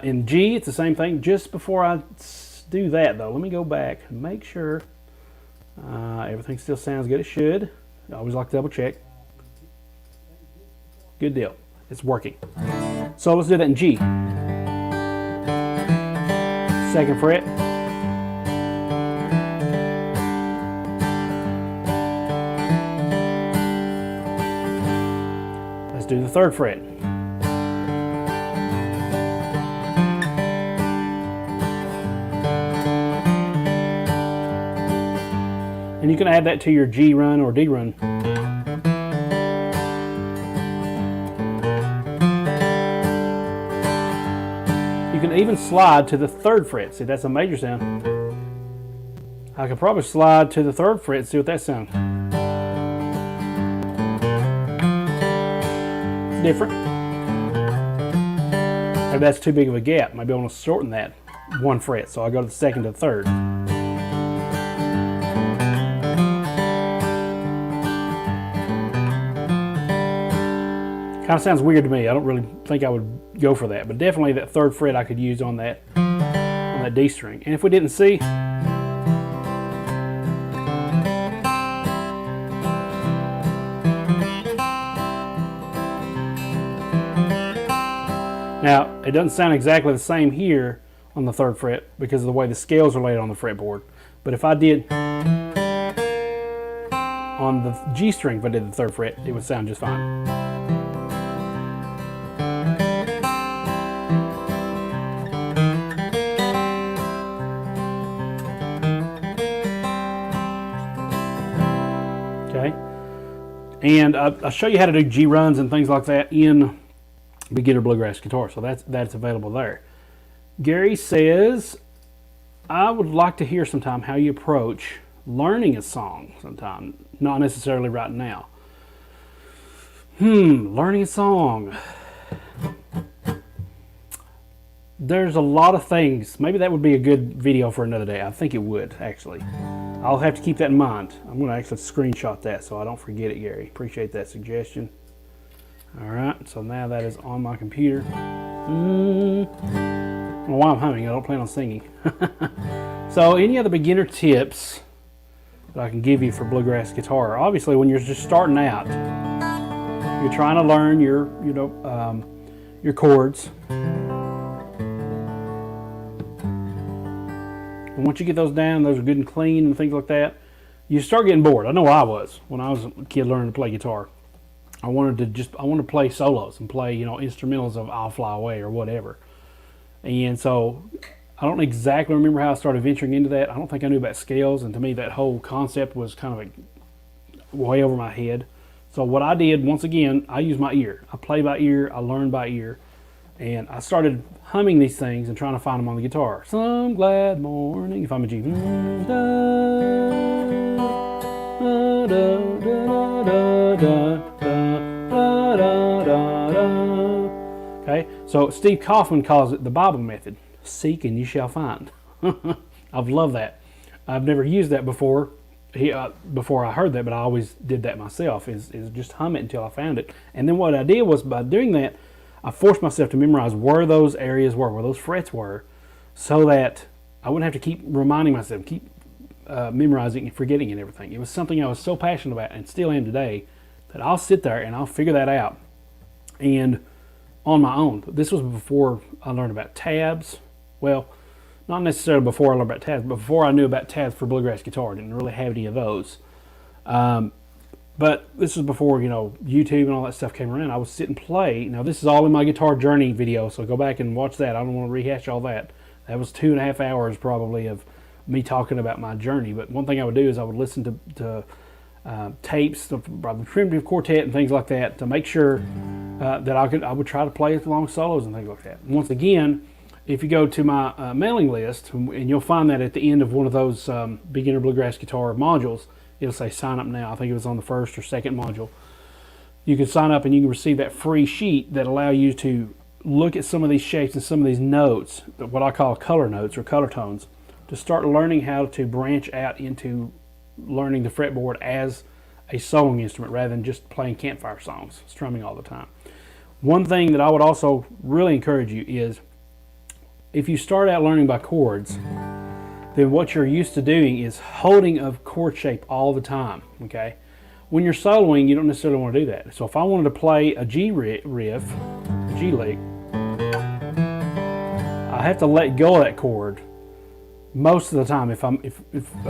A: In G, it's the same thing. Just before I do that, though, let me go back and make sure everything still sounds good. It should. I always like to double check. Good deal. It's working. So let's do that in G. 2nd fret. Let's do the 3rd fret. And you can add that to your G run or D run. You can even slide to the 3rd fret. See, that's a major sound. I could probably slide to the 3rd fret and see what that sounds. That's different. Maybe that's too big of a gap. Maybe I want to shorten that 1 fret. So I go to the 2nd to the 3rd. Kind of sounds weird to me. I don't really think I would go for that, but definitely that 3rd fret I could use on that D string. And if we didn't see, now it doesn't sound exactly the same here on the 3rd fret because of the way the scales are laid on the fretboard. But if I did on the G string, if I did the 3rd fret, it would sound just fine. Okay, and I'll show you how to do G runs and things like that in Beginner Bluegrass Guitar, so that's available there. Gary says, I would like to hear sometime how you approach learning a song sometime, not necessarily right now. Learning a song. There's a lot of things. Maybe that would be a good video for another day. I think it would, actually. I'll have to keep that in mind. I'm going to actually screenshot that so I don't forget it, Gary. Appreciate that suggestion. Alright, so now that is on my computer. I don't know why I'm humming. I don't plan on singing. So, any other beginner tips that I can give you for bluegrass guitar? Obviously, when you're just starting out, you're trying to learn your chords. And once you get those down, those are good and clean and things like that, you start getting bored. I know I was when I was a kid learning to play guitar. I wanted to play solos and play, instrumentals of I'll Fly Away or whatever. And so I don't exactly remember how I started venturing into that. I don't think I knew about scales, and to me that whole concept was kind of way over my head. So what I did, once again, I used my ear. I play by ear, I learn by ear, and I started humming these things and trying to find them on the guitar. Some glad morning, if I'm a G. Okay, so Steve Kaufman calls it the Bible method. Seek and you shall find. I've loved that. I've never used that before. Before I heard that, but I always did that myself. Is just hum it until I found it. And then what I did was, by doing that, I forced myself to memorize where those areas were, where those frets were, so that I wouldn't have to keep reminding myself, keep memorizing and forgetting and everything. It was something I was so passionate about, and still am today, that I'll sit there and I'll figure that out, and on my own. This was before I learned about tabs. Well, not necessarily before I learned about tabs, but before I knew about tabs for bluegrass guitar. I didn't really have any of those. But this was before, YouTube and all that stuff came around. I would sit and play. Now, this is all in my guitar journey video, so go back and watch that. I don't want to rehash all that. That was 2.5 hours probably of me talking about my journey. But one thing I would do is I would listen to tapes by the Primitive Quartet and things like that to make sure that I would try to play long solos and things like that. And once again, if you go to my mailing list, and you'll find that at the end of one of those beginner bluegrass guitar modules, it'll say sign up now. I think it was on the first or second module. You can sign up and you can receive that free sheet that allow you to look at some of these shapes and some of these notes, what I call color notes or color tones, to start learning how to branch out into learning the fretboard as a soloing instrument rather than just playing campfire songs, strumming all the time. One thing that I would also really encourage you is, if you start out learning by chords, then what you're used to doing is holding a chord shape all the time, okay? When you're soloing, you don't necessarily want to do that. So if I wanted to play a G riff, G lick, I have to let go of that chord most of the time. If I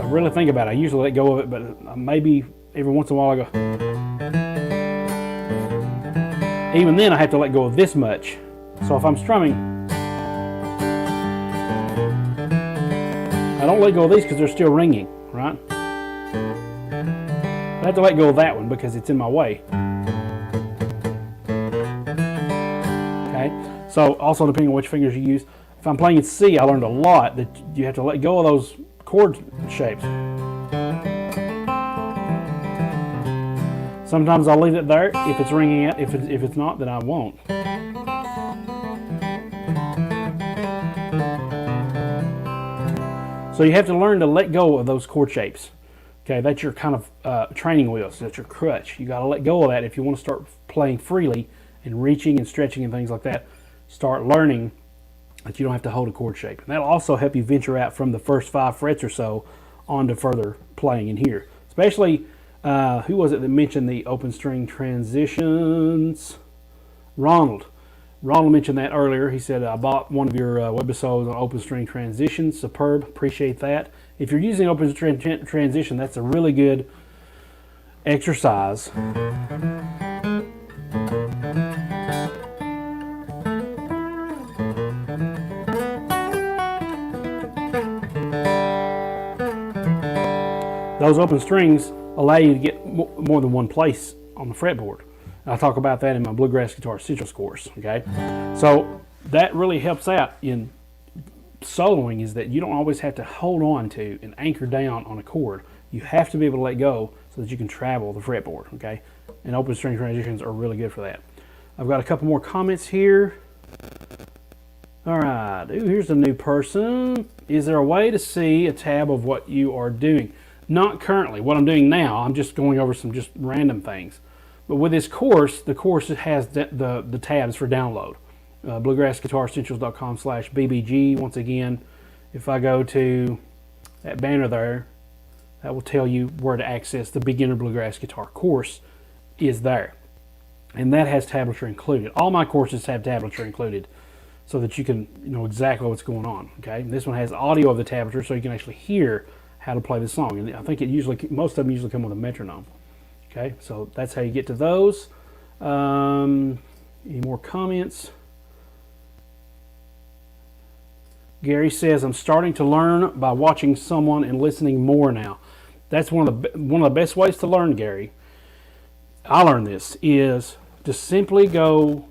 A: really think about it, I usually let go of it, but maybe every once in a while I go. Even then, I have to let go of this much. So if I'm strumming, I don't let go of these because they're still ringing, right? I have to let go of that one because it's in my way. Okay, so also depending on which fingers you use. If I'm playing in C, I learned a lot that you have to let go of those chord shapes. Sometimes I'll leave it there if it's ringing out. If it's not, then I won't. So you have to learn to let go of those chord shapes. Okay, that's your kind of training wheels. That's your crutch. You got to let go of that if you want to start playing freely and reaching and stretching and things like that. Start learning that you don't have to hold a chord shape. And that'll also help you venture out from the first 5 frets or so onto further playing in here. Especially, who was it that mentioned the open string transitions? Ronald. Ronald mentioned that earlier. He said, I bought one of your webisodes on open string transitions. Superb. Appreciate that. If you're using open string transition, that's a really good exercise. Those open strings allow you to get more than one place on the fretboard. I'll talk about that in my Bluegrass Guitar Essentials course. Okay, so that really helps out in soloing, is that you don't always have to hold on to and anchor down on a chord. You have to be able to let go so that you can travel the fretboard. Okay, and open string transitions are really good for that. I've got a couple more comments here. All right, here's a new person. Is there a way to see a tab of what you are doing? Not currently. What I'm doing now, I'm just going over some just random things. But with this course, the course has the tabs for download. BluegrassGuitarEssentials.com/BBG. Once again, if I go to that banner there, that will tell you where to access the Beginner Bluegrass Guitar course is there. And that has tablature included. All my courses have tablature included so that you can know exactly what's going on. Okay, and this one has audio of the tablature so you can actually hear how to play the song. And I think most of them usually come with a metronome. Okay, so that's how you get to those. Any more comments? Gary says, I'm starting to learn by watching someone and listening more now. That's one of the best ways to learn, Gary. I learned this is to simply go,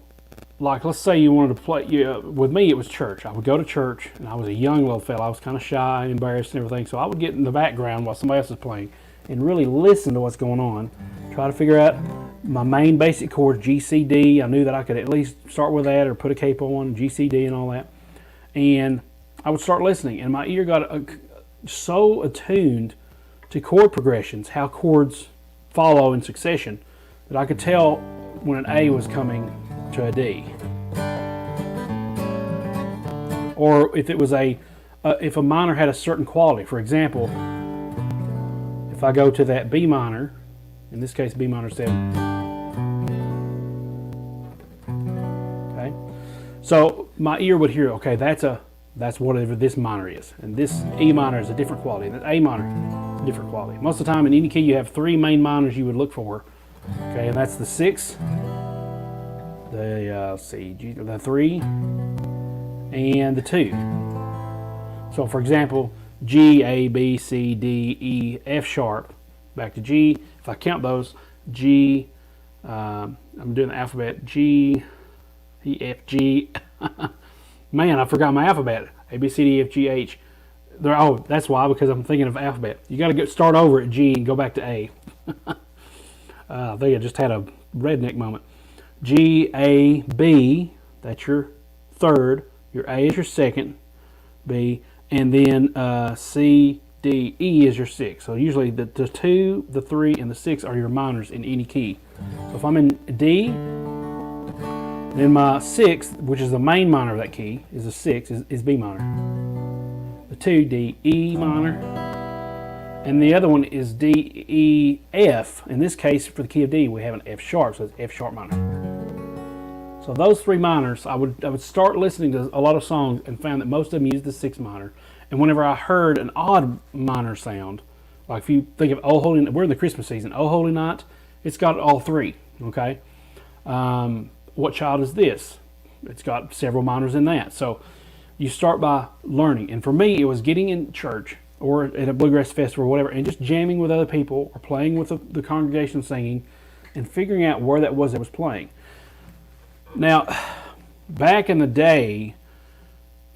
A: like, let's say you wanted to play. With me, it was church. I would go to church, and I was a young little fella. I was kind of shy, embarrassed, and everything. So I would get in the background while somebody else was playing and really listen to what's going on. Try to figure out my main basic chords, G, C, D. I knew that I could at least start with that or put a capo on, G, C, D, and all that. And I would start listening, and my ear got so attuned to chord progressions, how chords follow in succession, that I could tell when an A was coming to a D. Or if it was if a minor had a certain quality. For example, if I go to that B minor, in this case B minor 7. Okay, so my ear would hear, okay, that's whatever this minor is, and this E minor is a different quality, and the A minor, different quality. Most of the time in any key you have 3 main minors you would look for. Okay, and that's the 6, the the 3, and the 2. So for example, G, A, B, C, D, E, F sharp, back to G. If I count those, G, I'm doing the alphabet, G, E, F, G. Man, I forgot my alphabet. A, B, C, D, E, F, G, H. Oh, that's why, because I'm thinking of alphabet. You got to start over at G and go back to A. I think I just had a redneck moment. G, A, B, that's your third. Your A is your second, B, and then C, D, E is your 6. So usually the 2, the 3, and the 6 are your minors in any key. So if I'm in D, then my 6th, which is the main minor of that key, is a 6, is B minor. The 2, D, E minor. And the other one is D, E, F. In this case, for the key of D, we have an F sharp, so it's F sharp minor. So those 3 minors, I would start listening to a lot of songs and found that most of them use the 6 minor. And whenever I heard an odd minor sound, like if you think of Oh Holy Night, we're in the Christmas season, Oh Holy Night, it's got all 3, okay? What Child Is This? It's got several minors in that. So you start by learning. And for me, it was getting in church or at a bluegrass festival or whatever and just jamming with other people or playing with the congregation singing and figuring out where that was playing. Now, back in the day,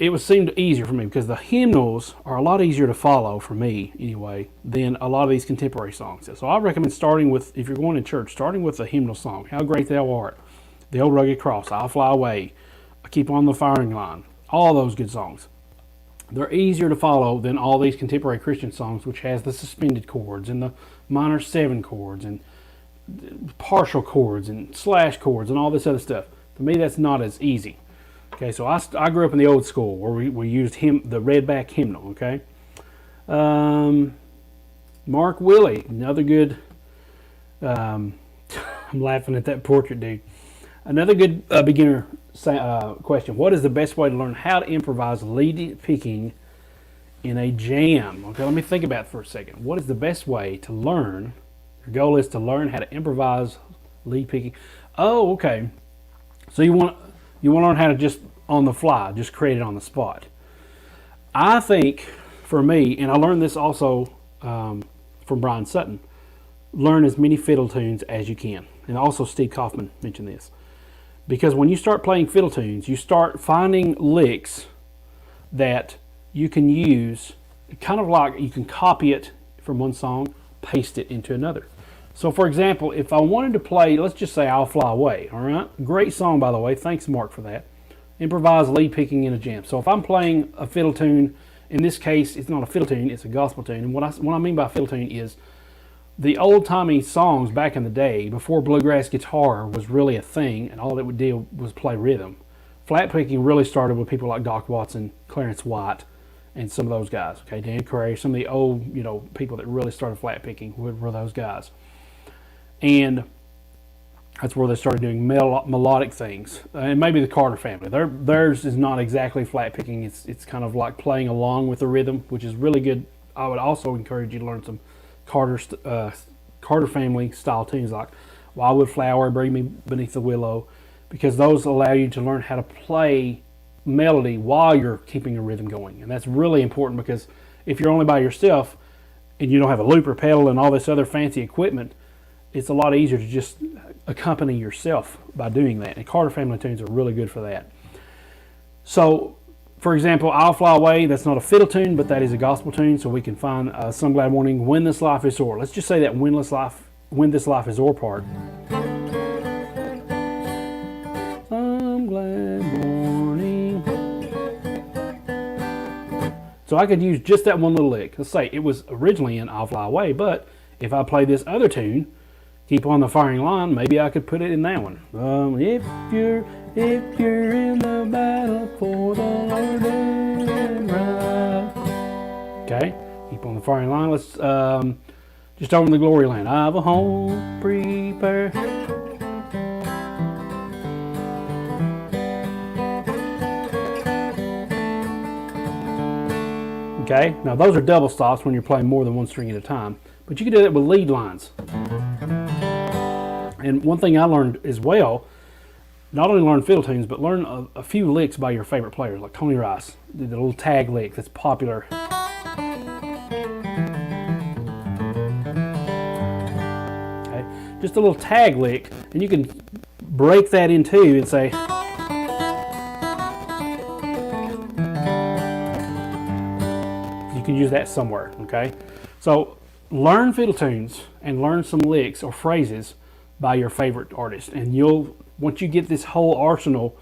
A: it seemed easier for me because the hymnals are a lot easier to follow for me anyway than a lot of these contemporary songs. So I recommend starting with, if you're going to church, starting with a hymnal song. How Great Thou Art, The Old Rugged Cross, I'll Fly Away, Keep on the Firing Line, all those good songs. They're easier to follow than all these contemporary Christian songs, which has the suspended chords and the minor 7 chords and partial chords and slash chords and all this other stuff. To me, that's not as easy. Okay, so I grew up in the old school where we used the redback hymnal. Okay, Mark Willie, another good. I'm laughing at that portrait, dude. Another good beginner question. What is the best way to learn how to improvise lead picking in a jam? Okay, let me think about it for a second. What is the best way to learn? Your goal is to learn how to improvise lead picking. Oh, okay. So you want to learn how to just on the fly, just create it on the spot. I think for me, and I learned this also from Brian Sutton, learn as many fiddle tunes as you can. And also Steve Kaufman mentioned this. Because when you start playing fiddle tunes, you start finding licks that you can use, kind of like you can copy it from one song, paste it into another. So for example, if I wanted to play, let's just say I'll Fly Away, all right? Great song, by the way. Thanks, Mark, for that. Improvise lead picking in a jam. So if I'm playing a fiddle tune, in this case, it's not a fiddle tune, it's a gospel tune. And what I mean by fiddle tune is the old-timey songs back in the day, before bluegrass guitar was really a thing, and all it would do was play rhythm. Flat picking really started with people like Doc Watson, Clarence White, and some of those guys. Okay, Dan Cray, some of the old, people that really started flat picking were those guys. And that's where they started doing melodic things. And maybe the Carter family. Theirs is not exactly flat picking. It's kind of like playing along with the rhythm, which is really good. I would also encourage you to learn some Carter family style tunes like Wildwood Flower, Bring Me Beneath the Willow, because those allow you to learn how to play melody while you're keeping a rhythm going. And that's really important because if you're only by yourself and you don't have a looper pedal and all this other fancy equipment, it's a lot easier to just accompany yourself by doing that. And Carter family tunes are really good for that. So, for example, I'll Fly Away, that's not a fiddle tune, but that is a gospel tune, so we can find Some Glad Morning, When This Life Is O'er. Let's just say that When This Life Is O'er part. Some glad morning. So I could use just that one little lick. Let's say it was originally in I'll Fly Away, but if I play this other tune, Keep on the Firing Line, maybe I could put it in that one. If you're in the battle for the Lord and right. Okay, keep on the firing line. Let's just over in the glory land. I've a home prepared. Okay, now those are double stops when you're playing more than one string at a time, but you can do that with lead lines. And one thing I learned as well, not only learn fiddle tunes, but learn a few licks by your favorite players, like Tony Rice, the little tag lick that's popular. Okay, just a little tag lick, and you can break that in two and say, you can use that somewhere, okay? So learn fiddle tunes and learn some licks or phrases by your favorite artist, and once you get this whole arsenal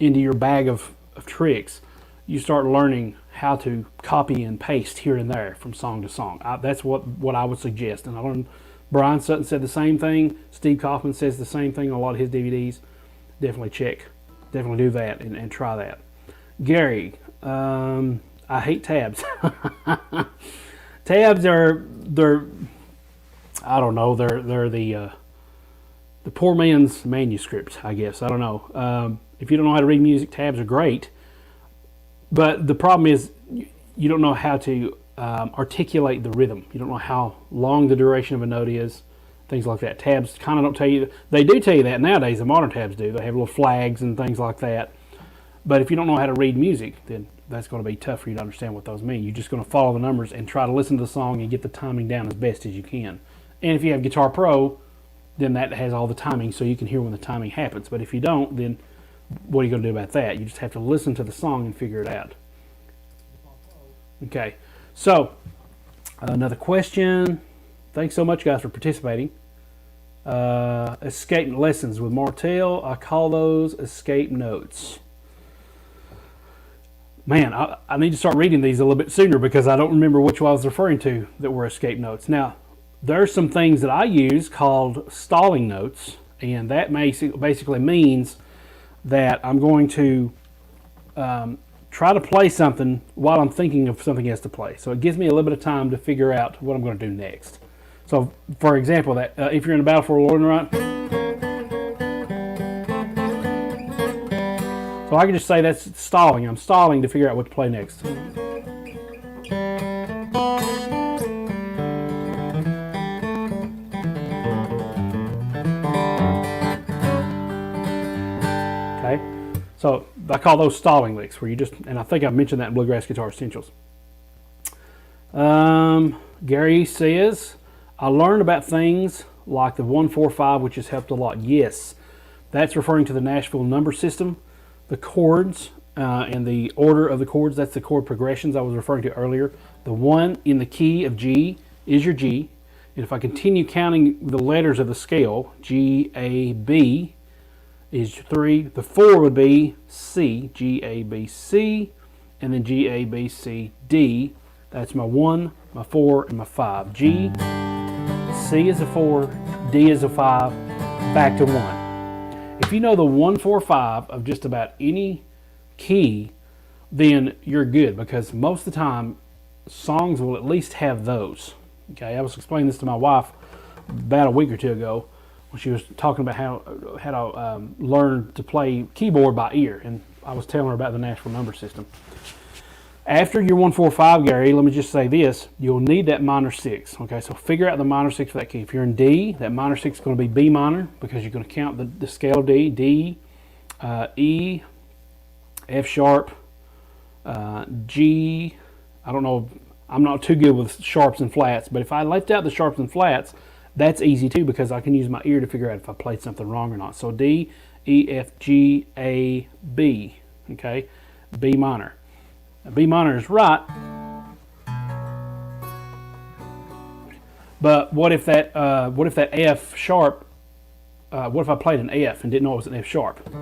A: into your bag of tricks, you start learning how to copy and paste here and there from song to song. That's what I would suggest. And I learned Brian Sutton said the same thing. Steve Kaufman says the same thing on a lot of his DVDs. Definitely do that and try that. Gary, I hate tabs. Tabs they're I don't know, they're the poor man's manuscript, I guess. I don't know. If you don't know how to read music, tabs are great. But the problem is you don't know how to articulate the rhythm. You don't know how long the duration of a note is, things like that. Tabs kind of don't tell you. They do tell you that nowadays. The modern tabs do. They have little flags and things like that. But if you don't know how to read music, then that's going to be tough for you to understand what those mean. You're just going to follow the numbers and try to listen to the song and get the timing down as best as you can. And if you have Guitar Pro, then that has all the timing so you can hear when the timing happens. But if you don't, then what are you going to do about that? You just have to listen to the song and figure it out. Okay, so another question. Thanks so much, guys, for participating. Escape lessons with Martell. I call those escape notes. Man, I need to start reading these a little bit sooner because I don't remember which one I was referring to that were escape notes. Now, there's some things that I use called stalling notes, and that basically means that I'm going to try to play something while I'm thinking of something else to play. So it gives me a little bit of time to figure out what I'm going to do next. So, for example, that if you're in a battle for a Lord and Right, so I can just say that's stalling. I'm stalling to figure out what to play next. Okay, so I call those stalling licks, where you just, and I think I mentioned that in Bluegrass Guitar Essentials. Gary says, I learned about things like the 1-4-5, which has helped a lot. Yes, that's referring to the Nashville number system. The chords and the order of the chords, that's the chord progressions I was referring to earlier. The 1 in the key of G is your G. And if I continue counting the letters of the scale, G, A, B is 3. The 4 would be C, G, A, B, C, and then G, A, B, C, D. That's my 1, my 4, and my 5. G, C is a 4, D is a 5, back to 1. If you know the 1-4-5 of just about any key, then you're good, because most of the time songs will at least have those. Okay, I was explaining this to my wife about a week or two ago when she was talking about how to learn to play keyboard by ear, and I was telling her about the Nashville number system. After your 1-4-5, Gary, let me just say this, you'll need that minor 6. Okay, so figure out the minor 6 for that key. If you're in D, that minor 6 is going to be B minor, because you're going to count the scale of D, D, E, F sharp, G. I don't know, I'm not too good with sharps and flats, but if I left out the sharps and flats, that's easy too, because I can use my ear to figure out if I played something wrong or not. So D, E, F, G, A, B. Okay, B minor. B minor is right, but what if that F sharp? What if I played an F and didn't know it was an F sharp? I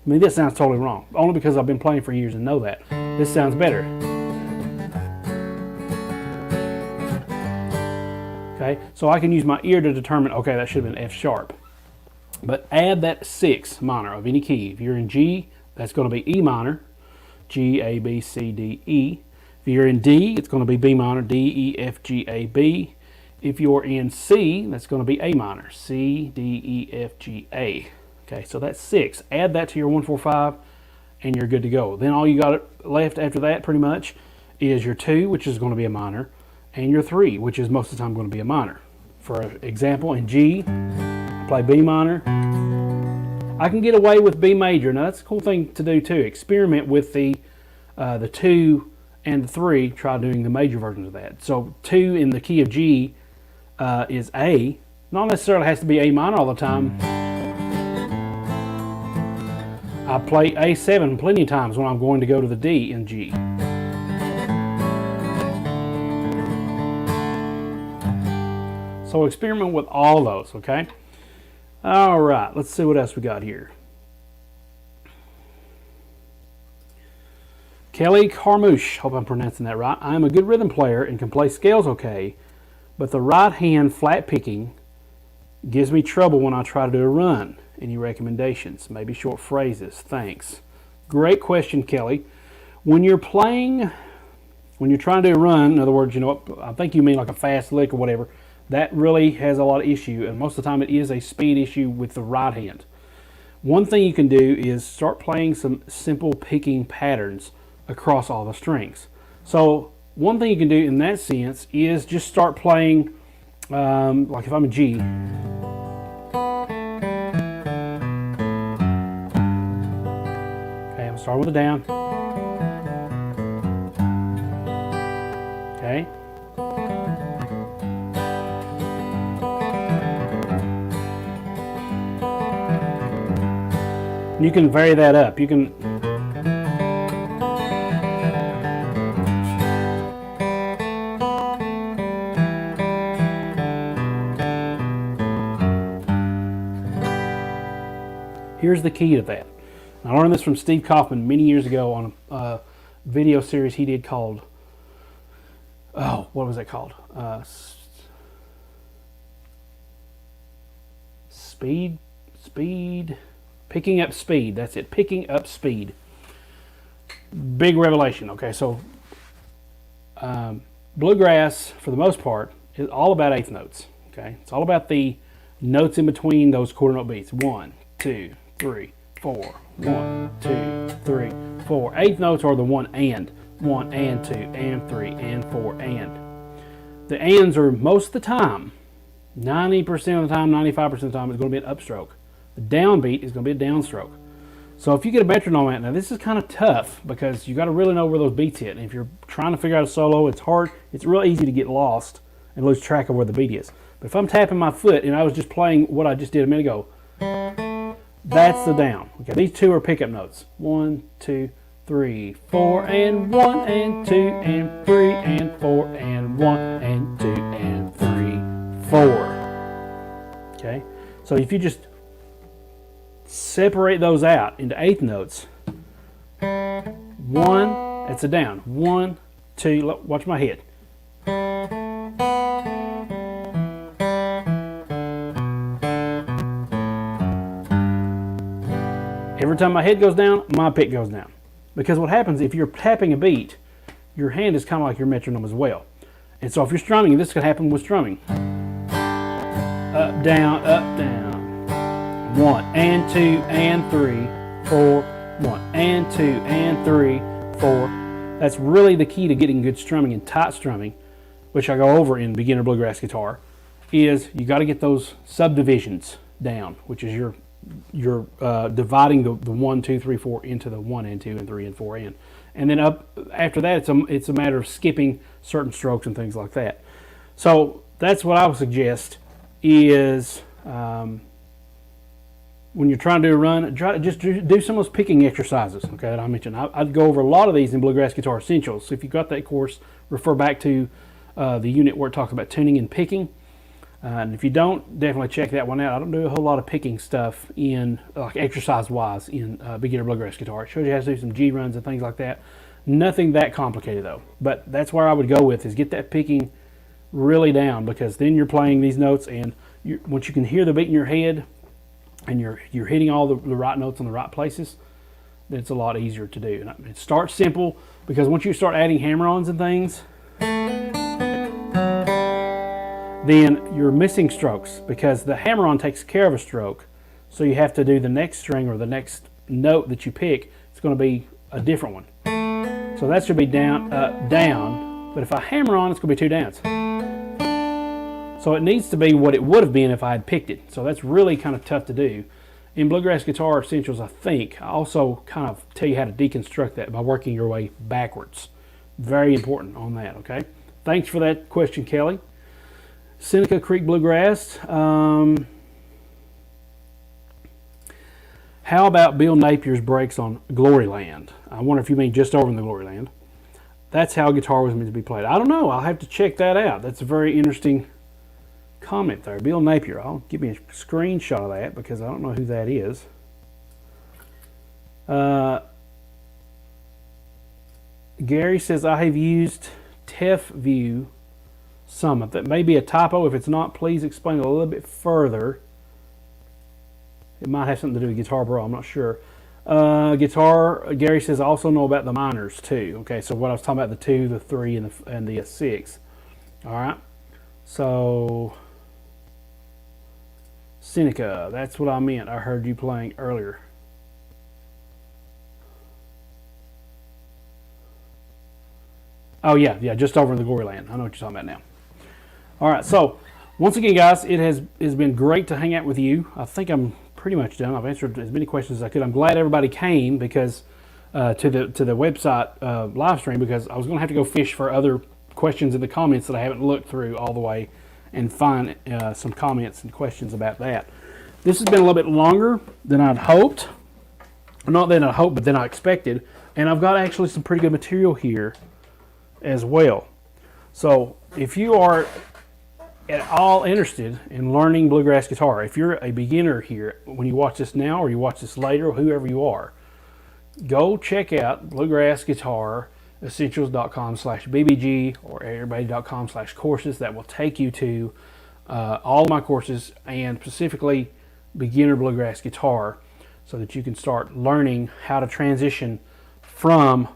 A: mean, this sounds totally wrong. Only because I've been playing for years and know that. This sounds better. Okay, so I can use my ear to determine. Okay, that should have been F sharp. But add that 6 minor of any key. If you're in G, that's going to be E minor, G, A, B, C, D, E. If you're in D, it's going to be B minor, D, E, F, G, A, B. If you're in C, that's going to be A minor, C, D, E, F, G, A. Okay, so that's 6. Add that to your 1-4-5, and you're good to go. Then all you got left after that, pretty much, is your 2, which is going to be a minor, and your 3, which is most of the time going to be a minor. For example, in G, play B minor. I can get away with B major. Now that's a cool thing to do too. Experiment with the 2 and the 3. Try doing the major versions of that. So 2 in the key of G is A. Not necessarily has to be A minor all the time. I play A7 plenty of times when I'm going to go to the D in G. So experiment with all those, okay? All right, let's see what else we got here. Kelly Carmouche, hope I'm pronouncing that right. I am a good rhythm player and can play scales okay, but the right hand flat picking gives me trouble when I try to do a run. Any recommendations? Maybe short phrases. Thanks. Great question, Kelly. When you're trying to do a run, in other words, I think you mean like a fast lick or whatever, that really has a lot of issue, and most of the time it is a speed issue with the right hand. One thing you can do is start playing some simple picking patterns across all the strings. So one thing you can do in that sense is just start playing, like if I'm a G. Okay, I'm starting with a down. Okay. You can vary that up. You can Here's the key to that. I learned this from Steve Kaufman many years ago on a video series he did called, oh, what was it called? Picking up speed. That's it, picking up speed. Big revelation. Okay, so bluegrass, for the most part, is all about eighth notes. Okay, it's all about the notes in between those quarter note beats. 1, 2, 3, 4. 1, 2, 3, 4. Eighth notes are the 1 and 2 and 3 and 4 and. The ands are most of the time, 90% of the time, 95% of the time, it's going to be an upstroke. The downbeat is going to be a downstroke. So if you get a metronome out, now this is kind of tough because you got to really know where those beats hit. And if you're trying to figure out a solo, it's hard. It's real easy to get lost and lose track of where the beat is. But if I'm tapping my foot and I was just playing what I just did a minute ago, that's the down. Okay, these two are pickup notes. 1, 2, 3, 4, and 1 and 2 and 3 and 4 and 1 and 2 and 3, 4. Okay, so if you just separate those out into eighth notes, 1, that's a down. 1, 2, watch my head. Every time my head goes down, my pick goes down. Because what happens if you're tapping a beat, your hand is kind of like your metronome as well. And so if you're strumming, this could happen with strumming. Up, down, up, down. 1 and 2 and 3, 4. 1 and 2 and 3, 4. That's really the key to getting good strumming and tight strumming, which I go over in beginner bluegrass guitar, is you got to get those subdivisions down, which is you're dividing the 1, 2, 3, 4 into the 1 and 2 and 3 and 4 and then up after that it's a matter of skipping certain strokes and things like that. So that's what I would suggest is when you're trying to do a run, try to just do some of those picking exercises, okay, that I mentioned. I'd go over a lot of these in Bluegrass Guitar Essentials. So if you've got that course, refer back to the unit where it talks about tuning and picking. And if you don't, definitely check that one out. I don't do a whole lot of picking stuff in, like exercise-wise, in beginner bluegrass guitar. It shows you how to do some G runs and things like that. Nothing that complicated though. But that's where I would go with, is get that picking really down, because then you're playing these notes, and once you can hear the beat in your head, and you're hitting all the right notes in the right places, then it's a lot easier to do. And it starts simple, because once you start adding hammer-ons and things, then you're missing strokes, because the hammer-on takes care of a stroke. So you have to do the next string or the next note that you pick. It's going to be a different one. So that should be down, down. But if I hammer on, it's going to be two downs. So it needs to be what it would have been if I had picked it. So that's really kind of tough to do. In Bluegrass Guitar Essentials, I also kind of tell you how to deconstruct that by working your way backwards. Very important on that, okay? Thanks for that question, Kelly. Seneca Creek Bluegrass. How about Bill Napier's breaks on Gloryland? I wonder if you mean just over in the Gloryland. That's how guitar was meant to be played. I don't know. I'll have to check that out. That's a very interesting comment there. Bill Napier. I'll give me a screenshot of that, because I don't know who that is. Gary says, I have used TEF View Summit. That may be a typo. If it's not, please explain a little bit further. It might have something to do with Guitar Pro. I'm not sure. Gary says, I also know about the minors too. Okay, so what I was talking about, the 2, the 3, and the 6. All right. So Seneca, that's what I meant. I heard you playing earlier. Oh yeah, just over in the Gloryland. I know what you're talking about now. All right, so once again, guys, it's been great to hang out with you. I think I'm pretty much done. I've answered as many questions as I could. I'm glad everybody came because to the website live stream, because I was going to have to go fish for other questions in the comments that I haven't looked through all the way and find some comments and questions about that. This has been a little bit longer than I'd hoped. Not than I hoped, but than I expected. And I've got actually some pretty good material here as well. So if you are at all interested in learning bluegrass guitar, if you're a beginner here, when you watch this now or you watch this later, or whoever you are, go check out Bluegrass Guitar essentials.com/bbg or everybody.com/courses. That will take you to all of my courses, and specifically beginner bluegrass guitar, so that you can start learning how to transition from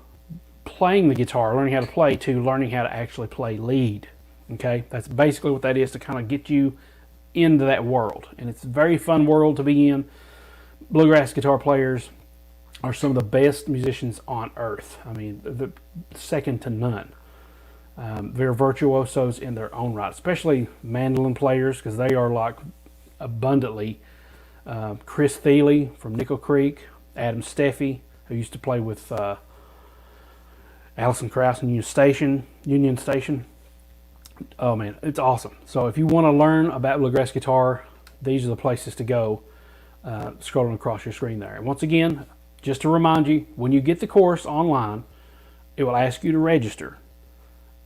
A: playing the guitar, learning how to play, to learning how to actually play lead. Okay, that's basically what that is, to kind of get you into that world. And it's a very fun world to be in. Bluegrass guitar players are some of the best musicians on earth. I mean, the second to none. They're virtuosos in their own right, especially mandolin players, because they are like abundantly. Chris Thiele from Nickel Creek, Adam Steffi, who used to play with Allison Krauss and Union Station. Oh man, it's awesome. So if you want to learn about bluegrass guitar, these are the places to go, scrolling across your screen there. And once again, just to remind you, when you get the course online, it will ask you to register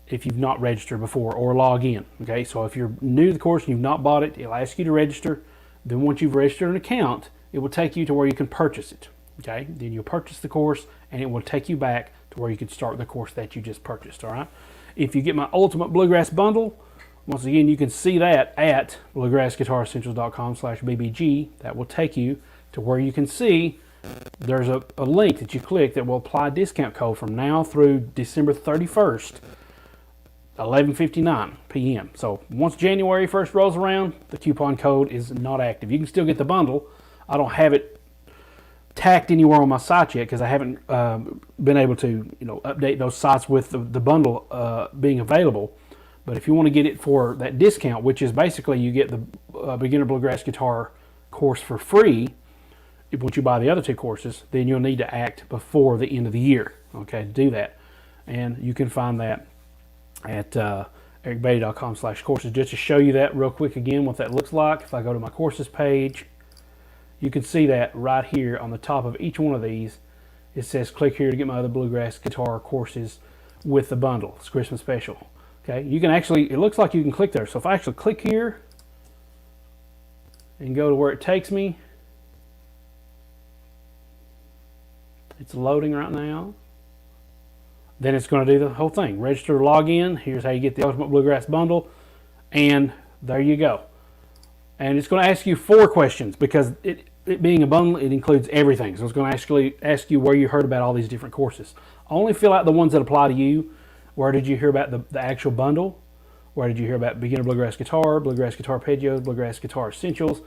A: if you've not registered before, or log in. Okay, so if you're new to the course and you've not bought it, it'll ask you to register. Then once you've registered an account, it will take you to where you can purchase it. Okay, then you'll purchase the course and it will take you back to where you can start the course that you just purchased. All right, if you get my Ultimate Bluegrass Bundle, once again, you can see that at bluegrassguitaressentials.com/bbg. That will take you to where you can see there's a link that you click that will apply a discount code from now through December 31st, 11:59 p.m. So once January 1st rolls around, the coupon code is not active. You can still get the bundle. I don't have it tacked anywhere on my site yet, because I haven't been able to update those sites with the bundle being available. But if you want to get it for that discount, which is basically you get the beginner bluegrass guitar course for free, once you buy the other two courses, then you'll need to act before the end of the year, okay, to do that. And you can find that at ericbeatty.com/courses. Just to show you that real quick again, what that looks like, if I go to my courses page, you can see that right here on the top of each one of these, it says click here to get my other bluegrass guitar courses with the bundle. It's Christmas special. Okay, you can actually, it looks like you can click there. So if I actually click here and go to where it takes me, it's loading right now. Then it's going to do the whole thing. Register, log in. Here's how you get the Ultimate Bluegrass Bundle. And there you go. And it's going to ask you 4 questions, because it being a bundle, it includes everything. So it's going to actually ask you where you heard about all these different courses. Only fill out the ones that apply to you. Where did you hear about the actual bundle? Where did you hear about beginner bluegrass guitar, bluegrass Guitarpeggios, bluegrass guitar essentials?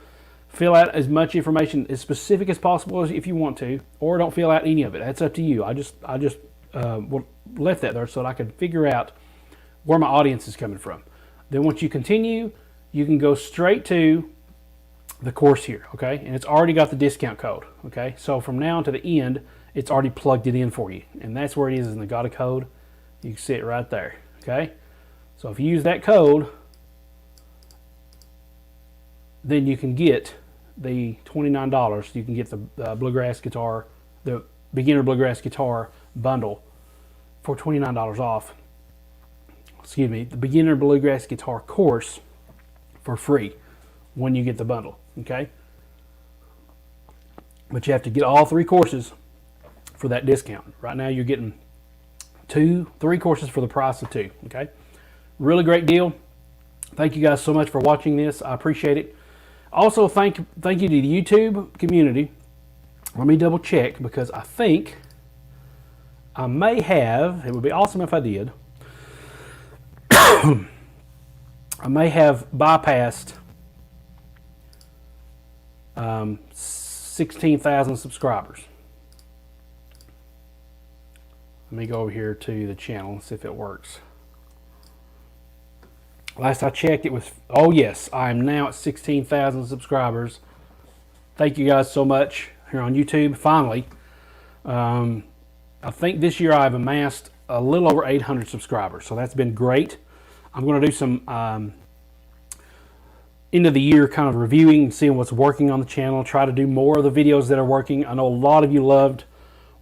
A: Fill out as much information, as specific as possible if you want to, or don't fill out any of it. That's up to you. I just left that there so that I could figure out where my audience is coming from. Then once you continue, you can go straight to the course here, okay? And it's already got the discount code, okay? So from now to the end, it's already plugged it in for you. And that's where it is in the got a code. You can see it right there, okay? So if you use that code, then you can get the $29. You can get the bluegrass guitar, the beginner bluegrass guitar bundle for $29 off. Excuse me, the beginner bluegrass guitar course for free when you get the bundle, okay? But you have to get all 3 courses for that discount. Right now you're getting 3 courses for the price of 2, okay? Really great deal. Thank you guys so much for watching this. I appreciate it. Also, thank you to the YouTube community. Let me double check, because I think I may have, it would be awesome if I did, I may have bypassed 16,000 subscribers. Let me go over here to the channel and see if it works. Last I checked, it was, oh yes, I am now at 16,000 subscribers. Thank you guys so much here on YouTube, finally. I think this year I've amassed a little over 800 subscribers, so that's been great. I'm going to do some end of the year kind of reviewing and seeing what's working on the channel, try to do more of the videos that are working. I know a lot of you loved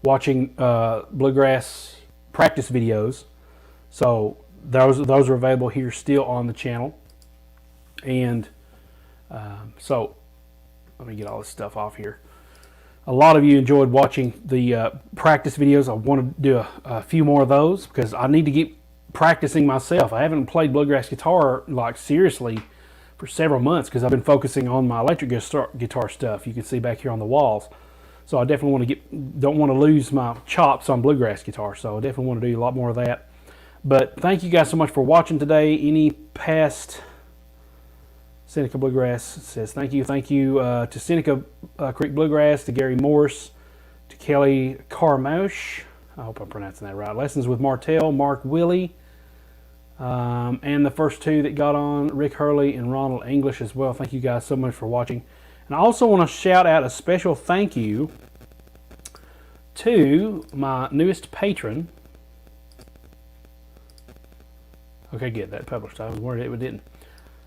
A: watching bluegrass practice videos, so those are available here still on the channel. And so let me get all this stuff off here. A lot of you enjoyed watching the practice videos. I want to do a few more of those because I need to keep practicing myself. I haven't played bluegrass guitar like seriously for several months because I've been focusing on my electric guitar stuff. You can see back here on the walls. So I definitely want to don't want to lose my chops on bluegrass guitar. So I definitely want to do a lot more of that. But thank you guys so much for watching today. Any past Seneca Bluegrass says thank you to Seneca Creek Bluegrass, to Gary Morse, to Kelly Carmosh. I hope I'm pronouncing that right. Lessons with Martell, Mark Willie, and the first two that got on, Rick Hurley and Ronald English as well. Thank you guys so much for watching. And I also want to shout out a special thank you to my newest patron. Okay, good. That published. I was worried it didn't.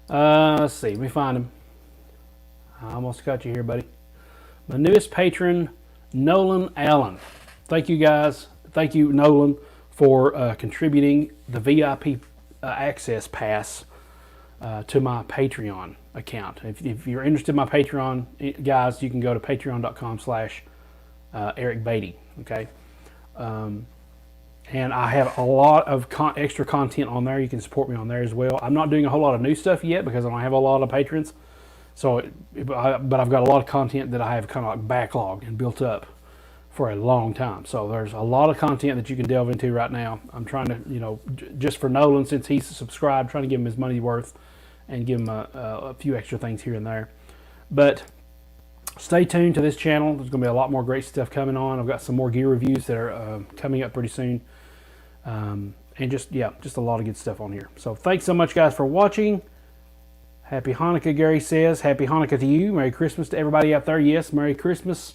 A: Let's see. Let me find him. I almost got you here, buddy. My newest patron, Nolan Allen. Thank you, guys. Thank you, Nolan, for contributing the VIP access pass to my Patreon account. If you're interested in my Patreon, guys, you can go to patreon.com/Eric Beatty. Okay. And I have a lot of extra content on there. You can support me on there as well. I'm not doing a whole lot of new stuff yet because I don't have a lot of patrons. So, but I've got a lot of content that I have kind of like backlogged and built up for a long time. So there's a lot of content that you can delve into right now. I'm trying to, just for Nolan, since he's subscribed, trying to give him his money worth and give him a few extra things here and there. But stay tuned to this channel. There's going to be a lot more great stuff coming on. I've got some more gear reviews that are coming up pretty soon. And just a lot of good stuff on here. So thanks so much, guys, for watching. Happy Hanukkah, Gary says. Happy Hanukkah to you. Merry Christmas to everybody out there. Yes, Merry Christmas.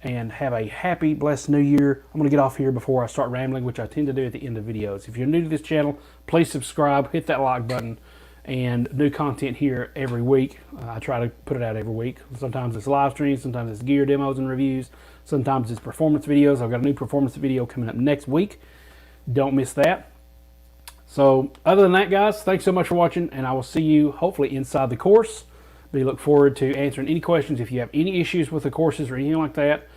A: And have a happy, blessed New Year. I'm going to get off here before I start rambling, which I tend to do at the end of videos. If you're new to this channel, please subscribe. Hit that like button. And new content here every week. I try to put it out every week. Sometimes it's live streams. Sometimes it's gear demos and reviews. Sometimes it's performance videos. I've got a new performance video coming up next week. Don't miss that. So other than that, guys, thanks so much for watching, and I will see you hopefully inside the course. We look forward to answering any questions. If you have any issues with the courses or anything like that,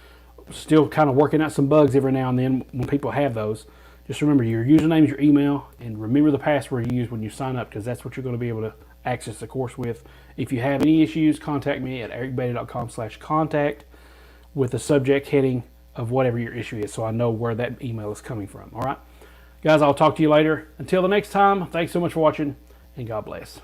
A: still kind of working out some bugs every now and then when people have those. Just remember your username is your email, and remember the password you use when you sign up, because that's what you're going to be able to access the course with. If you have any issues, contact me at ericbeatty.com/contact with the subject heading of whatever your issue is, so I know where that email is coming from. All right? Guys, I'll talk to you later. Until the next time, thanks so much for watching, and God bless.